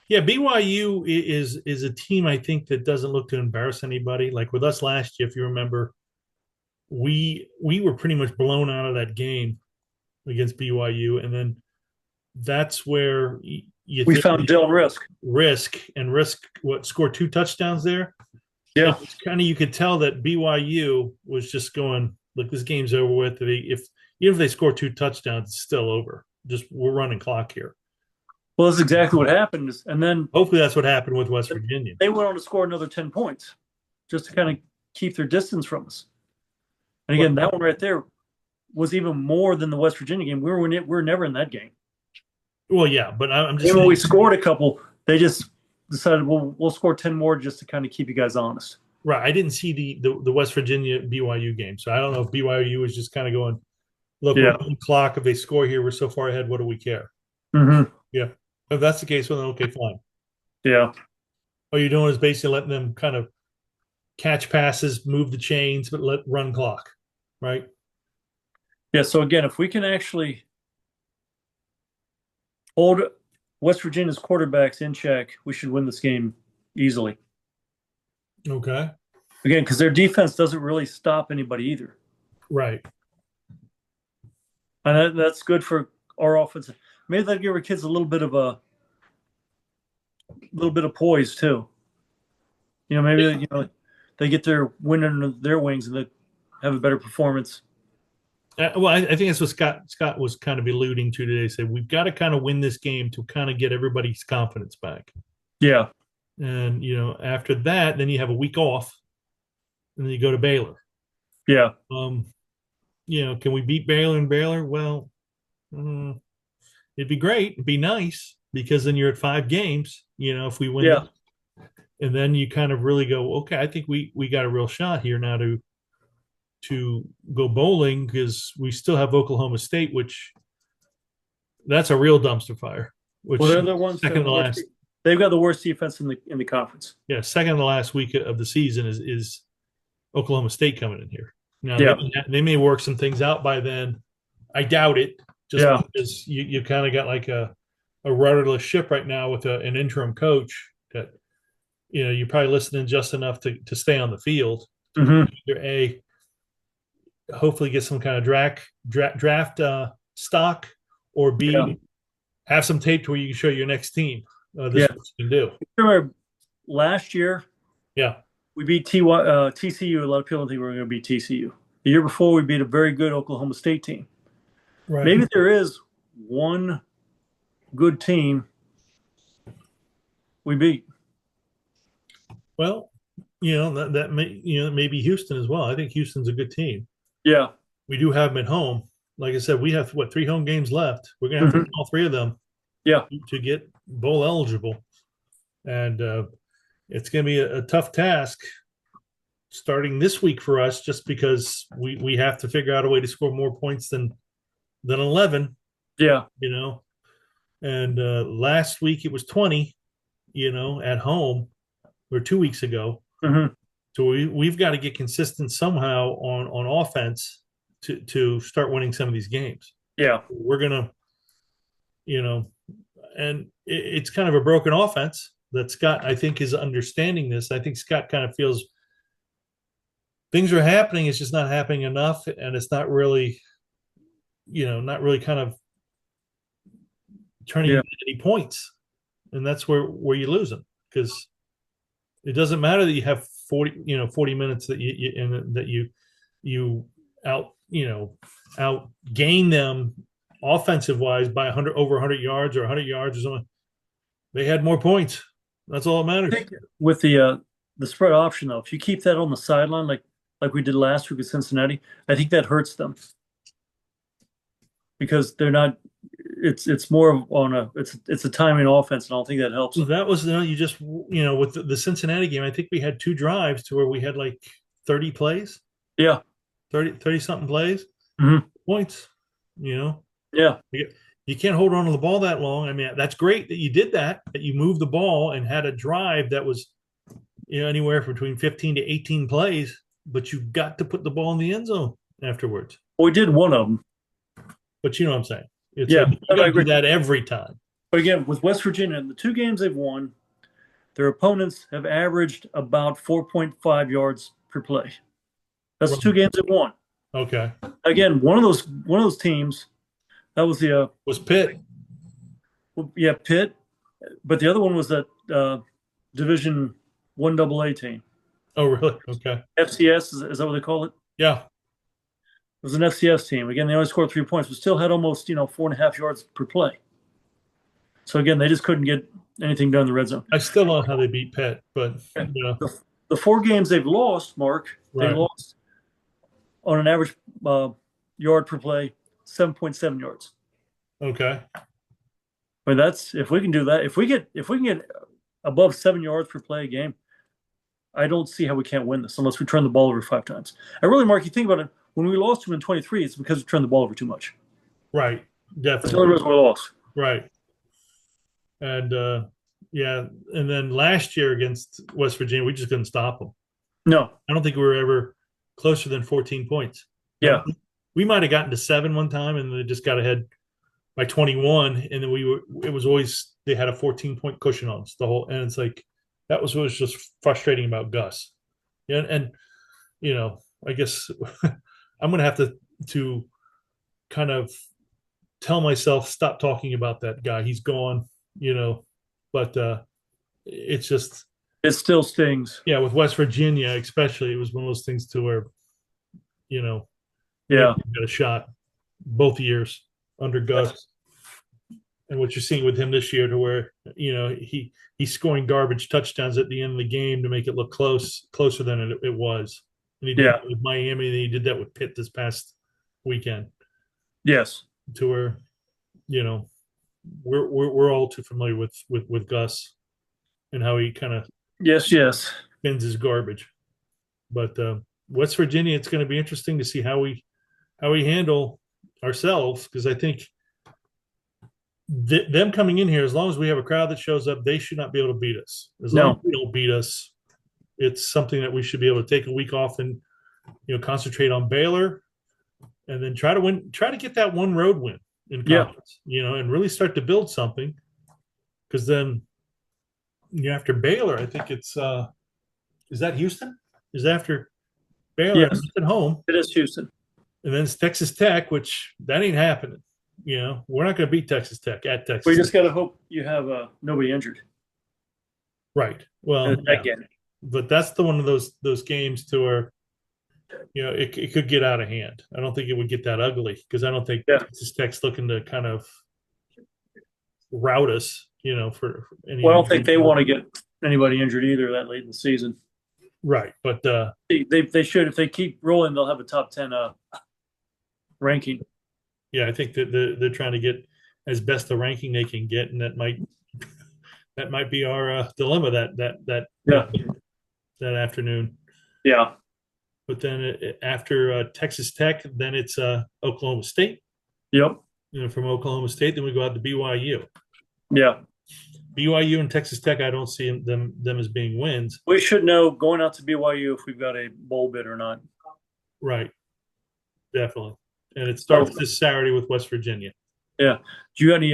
[SPEAKER 2] Yeah, BYU is a team I think that doesn't look to embarrass anybody. Like with us last year, if you remember, we were pretty much blown out of that game against BYU, and then that's where
[SPEAKER 1] we found Dylan
[SPEAKER 2] Risk scored 2 touchdowns there.
[SPEAKER 1] Yeah,
[SPEAKER 2] it's kind of, you could tell that BYU was just going, look, this game's over with. Even if they score 2 touchdowns, it's still over. Just we're running clock here.
[SPEAKER 1] Well, that's exactly what happened. And then
[SPEAKER 2] hopefully that's what happened with West Virginia.
[SPEAKER 1] They went on to score another 10 points just to kind of keep their distance from us. And again, that one right there was even more than the West Virginia game. We were never in that game.
[SPEAKER 2] Well, yeah, but I'm just
[SPEAKER 1] saying, when we scored a couple, they just decided, we'll score 10 more just to kind of keep you guys honest.
[SPEAKER 2] Right. I didn't see the West Virginia BYU game, so I don't know if BYU was just kind of going, look, we're
[SPEAKER 1] Yeah.
[SPEAKER 2] on the clock. If they score here, we're so far ahead. What do we care?
[SPEAKER 1] Hmm.
[SPEAKER 2] Yeah. If that's the case, well, then okay, fine.
[SPEAKER 1] Yeah.
[SPEAKER 2] All you're doing is basically letting them kind of catch passes, move the chains, but let run clock, right?
[SPEAKER 1] Yeah. So again, if we can actually hold West Virginia's quarterbacks in check, we should win this game easily.
[SPEAKER 2] Okay.
[SPEAKER 1] Again, because their defense doesn't really stop anybody either.
[SPEAKER 2] Right.
[SPEAKER 1] And that's good for our offense. Maybe that'll give our kids a little bit of poise too. Maybe they get their wind under their wings and they have a better performance.
[SPEAKER 2] Well, I think that's what Scott was kind of alluding to today. Said we've got to kind of win this game to kind of get everybody's confidence back.
[SPEAKER 1] Yeah.
[SPEAKER 2] And after that, then you have a week off, and then you go to Baylor.
[SPEAKER 1] Yeah.
[SPEAKER 2] Can we beat Baylor and Baylor? Well, it'd be great. It'd be nice because then you're at 5 games. If we win,
[SPEAKER 1] Yeah.
[SPEAKER 2] and then you kind of really go, okay, I think we got a real shot here now to go bowling because we still have Oklahoma State, which that's a real dumpster fire. Which
[SPEAKER 1] Well, they're the ones
[SPEAKER 2] second to last.
[SPEAKER 1] They've got the worst defense in the conference.
[SPEAKER 2] Yeah, second to last week of the season is Oklahoma State coming in here. Now
[SPEAKER 1] Yeah.
[SPEAKER 2] they may work some things out by then. I doubt it, just
[SPEAKER 1] Yeah.
[SPEAKER 2] because you kind of got like a rudderless ship right now with an interim coach that you're probably listening just enough to stay on the field.
[SPEAKER 1] Hmm.
[SPEAKER 2] Either A, hopefully get some kind of draft stock, or B,
[SPEAKER 1] Yeah.
[SPEAKER 2] have some tape to where you can show your next team. This
[SPEAKER 1] Yeah.
[SPEAKER 2] is what you can do.
[SPEAKER 1] Remember last year
[SPEAKER 2] Yeah.
[SPEAKER 1] we beat TCU. A lot of people don't think we're going to beat TCU. The year before we beat a very good Oklahoma State team.
[SPEAKER 2] Right.
[SPEAKER 1] Maybe there is one good team we beat.
[SPEAKER 2] Well, that may maybe Houston as well. I think Houston's a good team.
[SPEAKER 1] Yeah.
[SPEAKER 2] We do have them at home. Like I said, we have 3 home games left. We're gonna have to win all 3 of them.
[SPEAKER 1] Yeah.
[SPEAKER 2] To get bowl eligible, and it's gonna be a tough task starting this week for us, just because we have to figure out a way to score more points than 11.
[SPEAKER 1] Yeah.
[SPEAKER 2] And last week it was 20. At home, or 2 weeks ago.
[SPEAKER 1] Hmm.
[SPEAKER 2] So we've got to get consistent somehow on offense to start winning some of these games.
[SPEAKER 1] Yeah.
[SPEAKER 2] We're gonna, and it's kind of a broken offense that Scott, I think, is understanding this. I think Scott kind of feels things are happening. It's just not happening enough, and it's not really, not really kind of turning into any points, and that's where you lose them, because it doesn't matter that you have 40 minutes that you outgain them offensive wise by over 100 yards or 100 yards or something. They had more points. That's all that matters.
[SPEAKER 1] I think with the spread option though, if you keep that on the sideline like we did last week with Cincinnati, I think that hurts them because they're not. It's more on it's a timing offense, and I don't think that helps.
[SPEAKER 2] So that was you just with the Cincinnati game, I think we had 2 drives to where we had like 30 plays.
[SPEAKER 1] Yeah.
[SPEAKER 2] 30 something plays.
[SPEAKER 1] Mm-hmm.
[SPEAKER 2] Points.
[SPEAKER 1] Yeah.
[SPEAKER 2] You can't hold on to the ball that long. I mean, that's great that you did that you moved the ball and had a drive that was anywhere between 15 to 18 plays, but you got to put the ball in the end zone afterwards.
[SPEAKER 1] Well, we did one of them.
[SPEAKER 2] But you know what I'm saying? It's
[SPEAKER 1] Yeah,
[SPEAKER 2] like, you got to do that every time.
[SPEAKER 1] But again, with West Virginia, the 2 games they've won, their opponents have averaged about 4.5 yards per play. That's the 2 games they've won.
[SPEAKER 2] Okay.
[SPEAKER 1] Again, one of those teams, that was the
[SPEAKER 2] was Pitt.
[SPEAKER 1] Yeah, Pitt, but the other one was that Division 1 AA team.
[SPEAKER 2] Oh, really? Okay.
[SPEAKER 1] FCS is that what they call it?
[SPEAKER 2] Yeah.
[SPEAKER 1] It was an FCS team. Again, they only scored 3 points, but still had almost 4.5 yards per play. So again, they just couldn't get anything done in the red zone.
[SPEAKER 2] I still don't know how they beat Pitt, but
[SPEAKER 1] the 4 games they've lost, Mark, they lost on an average yard per play, 7.7 yards.
[SPEAKER 2] Okay.
[SPEAKER 1] I mean, that's if we can do that. If we can get above 7 yards per play a game, I don't see how we can't win this unless we turn the ball over 5 times. And really, Mark, you think about it, when we lost to them in 23, it's because we turned the ball over too much.
[SPEAKER 2] Right.
[SPEAKER 1] That's the only
[SPEAKER 2] Definitely.
[SPEAKER 1] reason we lost.
[SPEAKER 2] Right. And yeah, and then last year against West Virginia, we just couldn't stop them.
[SPEAKER 1] No.
[SPEAKER 2] I don't think we were ever closer than 14 points.
[SPEAKER 1] Yeah.
[SPEAKER 2] We might have gotten to 7 one time, and they just got ahead by 21, and then it was always they had a 14-point cushion on us the whole, and it's like that was what was just frustrating about Gus. Yeah, and I guess I'm gonna have to kind of tell myself stop talking about that guy. He's gone, but it's just
[SPEAKER 1] It still stings.
[SPEAKER 2] yeah, with West Virginia especially, it was one of those things to where we
[SPEAKER 1] Yeah.
[SPEAKER 2] got a shot both years under Gus. And what you're seeing with him this year, to where he's scoring garbage touchdowns at the end of the game to make it look closer than it was. And he did
[SPEAKER 1] Yeah.
[SPEAKER 2] that with Miami, and he did that with Pitt this past weekend.
[SPEAKER 1] Yes.
[SPEAKER 2] To where, we're all too familiar with Gus and how he kind of
[SPEAKER 1] Yes. Yes.
[SPEAKER 2] spins his garbage. But West Virginia, it's going to be interesting to see how we handle ourselves, because I think them coming in here, as long as we have a crowd that shows up, they should not be able to beat us. As long as
[SPEAKER 1] No.
[SPEAKER 2] we don't beat us, it's something that we should be able to take a week off and concentrate on Baylor, and then try to get that one road win in conference, and really start to build something. Because then, after Baylor, I think it's is that Houston? Is after Baylor?
[SPEAKER 1] Yes.
[SPEAKER 2] It's at home,
[SPEAKER 1] It is Houston.
[SPEAKER 2] and then it's Texas Tech, which that ain't happening. We're not going to beat Texas Tech at Texas.
[SPEAKER 1] We just
[SPEAKER 2] Tech.
[SPEAKER 1] got to hope you have nobody injured.
[SPEAKER 2] Right. Well,
[SPEAKER 1] Again.
[SPEAKER 2] But that's the one of those games to where it could get out of hand. I don't think it would get that ugly, because I don't think Texas Tech's looking to kind of rout us. For any.
[SPEAKER 1] Well, I don't think they want to get anybody injured either that late in the season.
[SPEAKER 2] Right, but
[SPEAKER 1] They should, if they keep rolling, they'll have a top 10 ranking.
[SPEAKER 2] yeah, I think that they're trying to get as best a ranking they can get, and that might be our dilemma that afternoon.
[SPEAKER 1] Yeah.
[SPEAKER 2] But then after Texas Tech, then it's Oklahoma State.
[SPEAKER 1] Yep.
[SPEAKER 2] From Oklahoma State, then we go out to BYU.
[SPEAKER 1] Yeah.
[SPEAKER 2] BYU and Texas Tech, I don't see them as being wins.
[SPEAKER 1] We should know going out to BYU if we've got a bowl bid or not.
[SPEAKER 2] Right. Definitely. And it starts this Saturday with West Virginia.
[SPEAKER 1] Yeah. Do you have any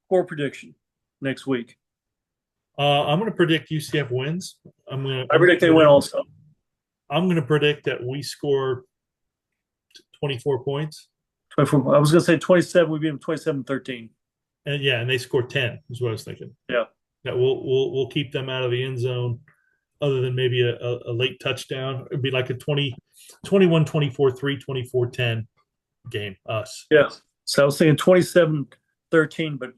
[SPEAKER 1] score prediction next week?
[SPEAKER 2] I'm going to predict UCF wins.
[SPEAKER 1] I predict they win also.
[SPEAKER 2] I'm going to predict that we score 24 points.
[SPEAKER 1] 24. I was going to say 27. We beat them 27-13.
[SPEAKER 2] And they score 10 is what I was thinking.
[SPEAKER 1] Yeah.
[SPEAKER 2] That we'll keep them out of the end zone, other than maybe a late touchdown. It'd be like a 21-24-3, 24-10 game, us.
[SPEAKER 1] Yeah. So I was thinking 27-13, but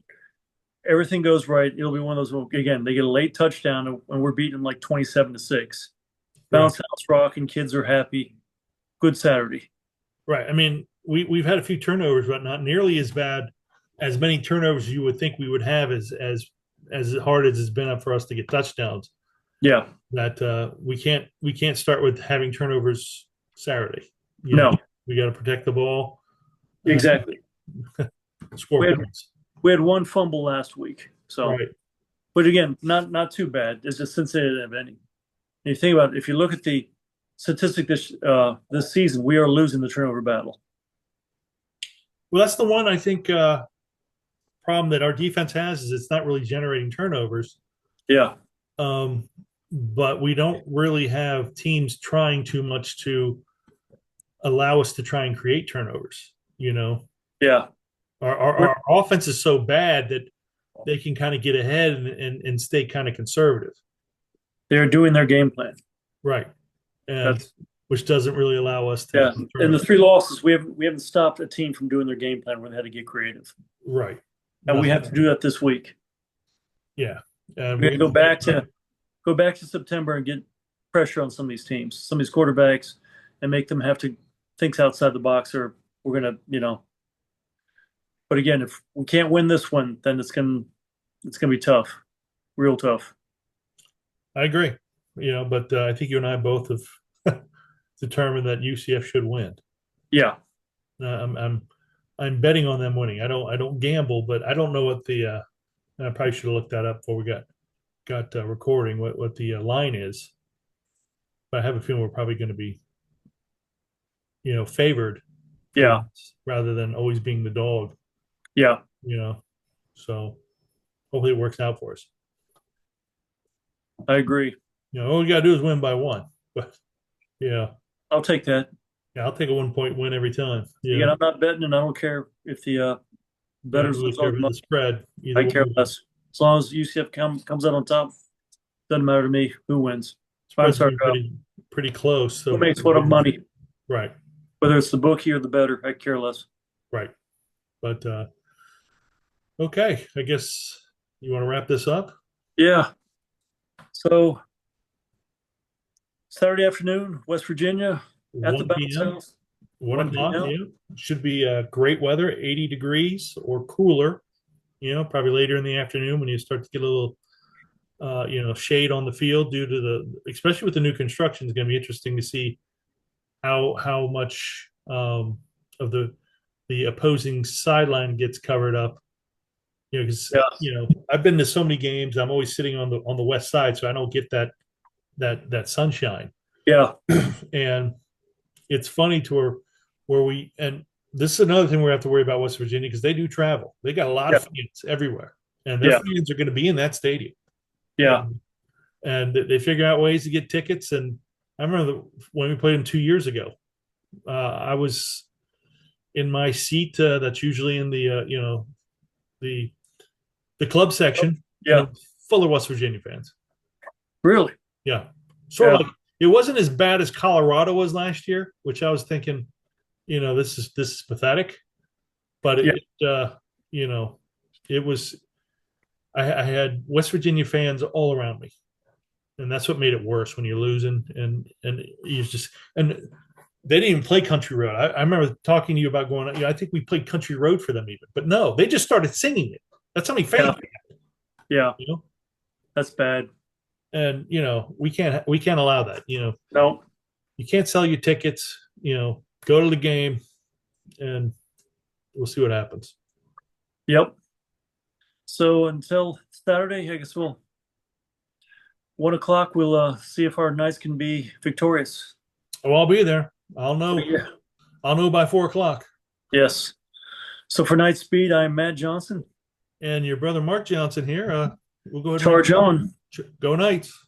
[SPEAKER 1] everything goes right. It'll be one of those, again, they get a late touchdown and we're beating them like 27-6. Bounce house rock and kids are happy. Good Saturday.
[SPEAKER 2] Right. I mean, we've had a few turnovers, but not nearly as bad as many turnovers as you would think we would have, as hard as it's been up for us to get touchdowns.
[SPEAKER 1] Yeah.
[SPEAKER 2] That we can't start with having turnovers Saturday.
[SPEAKER 1] No.
[SPEAKER 2] We got to protect the ball.
[SPEAKER 1] Exactly.
[SPEAKER 2] Score points.
[SPEAKER 1] We had one fumble last week. So,
[SPEAKER 2] right.
[SPEAKER 1] But again, not too bad. It's just Cincinnati didn't have any. And you think about it, if you look at the statistic this season, we are losing the turnover battle.
[SPEAKER 2] Well, that's the one I think problem that our defense has, is it's not really generating turnovers.
[SPEAKER 1] Yeah.
[SPEAKER 2] But we don't really have teams trying too much to allow us to try and create turnovers.
[SPEAKER 1] Yeah.
[SPEAKER 2] Our offense is so bad that they can kind of get ahead and stay kind of conservative.
[SPEAKER 1] They're doing their game plan.
[SPEAKER 2] Right. And which doesn't really allow us to.
[SPEAKER 1] Yeah. In the 3 losses, we haven't stopped a team from doing their game plan when they had to get creative.
[SPEAKER 2] Right.
[SPEAKER 1] And we have to do that this week.
[SPEAKER 2] Yeah.
[SPEAKER 1] We have to go back to September and get pressure on some of these teams, some of these quarterbacks, and make them have to think outside the box, or we're gonna, But again, if we can't win this one, then it's gonna be tough, real tough.
[SPEAKER 2] I agree. But I think you and I both have determined that UCF should win.
[SPEAKER 1] Yeah.
[SPEAKER 2] I'm betting on them winning. I don't gamble, but I don't know what the I probably should have looked that up before we got recording what the line is. But I have a feeling we're probably going to be favored
[SPEAKER 1] Yeah.
[SPEAKER 2] rather than always being the dog.
[SPEAKER 1] Yeah.
[SPEAKER 2] You know, so hopefully it works out for us.
[SPEAKER 1] I agree.
[SPEAKER 2] All we got to do is win by one. But yeah,
[SPEAKER 1] I'll take that.
[SPEAKER 2] yeah, I'll take a 1 point win every time.
[SPEAKER 1] Again,
[SPEAKER 2] Yeah,
[SPEAKER 1] I'm not betting, and I don't care if the
[SPEAKER 2] I don't
[SPEAKER 1] bettors
[SPEAKER 2] really
[SPEAKER 1] lose
[SPEAKER 2] care
[SPEAKER 1] all the
[SPEAKER 2] about
[SPEAKER 1] money.
[SPEAKER 2] the spread either
[SPEAKER 1] I care
[SPEAKER 2] way.
[SPEAKER 1] less. As long as UCF comes out on top, doesn't matter to me who wins. Fine,
[SPEAKER 2] Spread's
[SPEAKER 1] sorry,
[SPEAKER 2] been
[SPEAKER 1] Kyle.
[SPEAKER 2] pretty close.
[SPEAKER 1] Who
[SPEAKER 2] So
[SPEAKER 1] makes what of money?
[SPEAKER 2] right,
[SPEAKER 1] Whether it's the bookie or the better, I care less.
[SPEAKER 2] right. But okay, I guess you want to wrap this up.
[SPEAKER 1] Yeah. So Saturday afternoon, West Virginia at the
[SPEAKER 2] 1
[SPEAKER 1] bounce
[SPEAKER 2] p.m.
[SPEAKER 1] house.
[SPEAKER 2] 1 o'clock.
[SPEAKER 1] 1 p.m.
[SPEAKER 2] Yeah, should be great weather, 80 degrees or cooler. Probably later in the afternoon when you start to get a little, shade on the field due to especially with the new construction. It's going to be interesting to see how much of the opposing sideline gets covered up. Because
[SPEAKER 1] Yeah.
[SPEAKER 2] I've been to so many games. I'm always sitting on the west side, so I don't get that sunshine.
[SPEAKER 1] Yeah.
[SPEAKER 2] And it's funny to where we and this is another thing we have to worry about West Virginia because they do travel. They got a lot
[SPEAKER 1] Yeah.
[SPEAKER 2] of fans everywhere, and their
[SPEAKER 1] Yeah.
[SPEAKER 2] fans are going to be in that stadium.
[SPEAKER 1] Yeah.
[SPEAKER 2] And they figure out ways to get tickets. And I remember when we played them 2 years ago, I was in my seat that's usually in the club section, and
[SPEAKER 1] Yeah.
[SPEAKER 2] it was full of West Virginia fans.
[SPEAKER 1] Really?
[SPEAKER 2] Yeah, sort of
[SPEAKER 1] Yeah.
[SPEAKER 2] like it wasn't as bad as Colorado was last year, which I was thinking, this is pathetic. But
[SPEAKER 1] Yeah.
[SPEAKER 2] you know, it was. I had West Virginia fans all around me, and that's what made it worse when you're losing and you just and they didn't even play Country Road. I remember talking to you about going. I think we played Country Road for them even, but no, they just started singing it. That's how many fans.
[SPEAKER 1] Yeah. Yeah.
[SPEAKER 2] You know,
[SPEAKER 1] That's bad.
[SPEAKER 2] and we can't allow that.
[SPEAKER 1] No.
[SPEAKER 2] You can't sell your tickets. Go to the game, and we'll see what happens.
[SPEAKER 1] Yep. So until Saturday, I guess 1 o'clock. We'll see if our Knights can be victorious.
[SPEAKER 2] Oh, I'll be there. I'll know.
[SPEAKER 1] Yeah.
[SPEAKER 2] I'll know by 4 o'clock.
[SPEAKER 1] Yes. So for Knightspeed, I'm Matt Johnson.
[SPEAKER 2] And your brother Mark Johnson here. We'll go ahead.
[SPEAKER 1] Charge on.
[SPEAKER 2] Go Knights.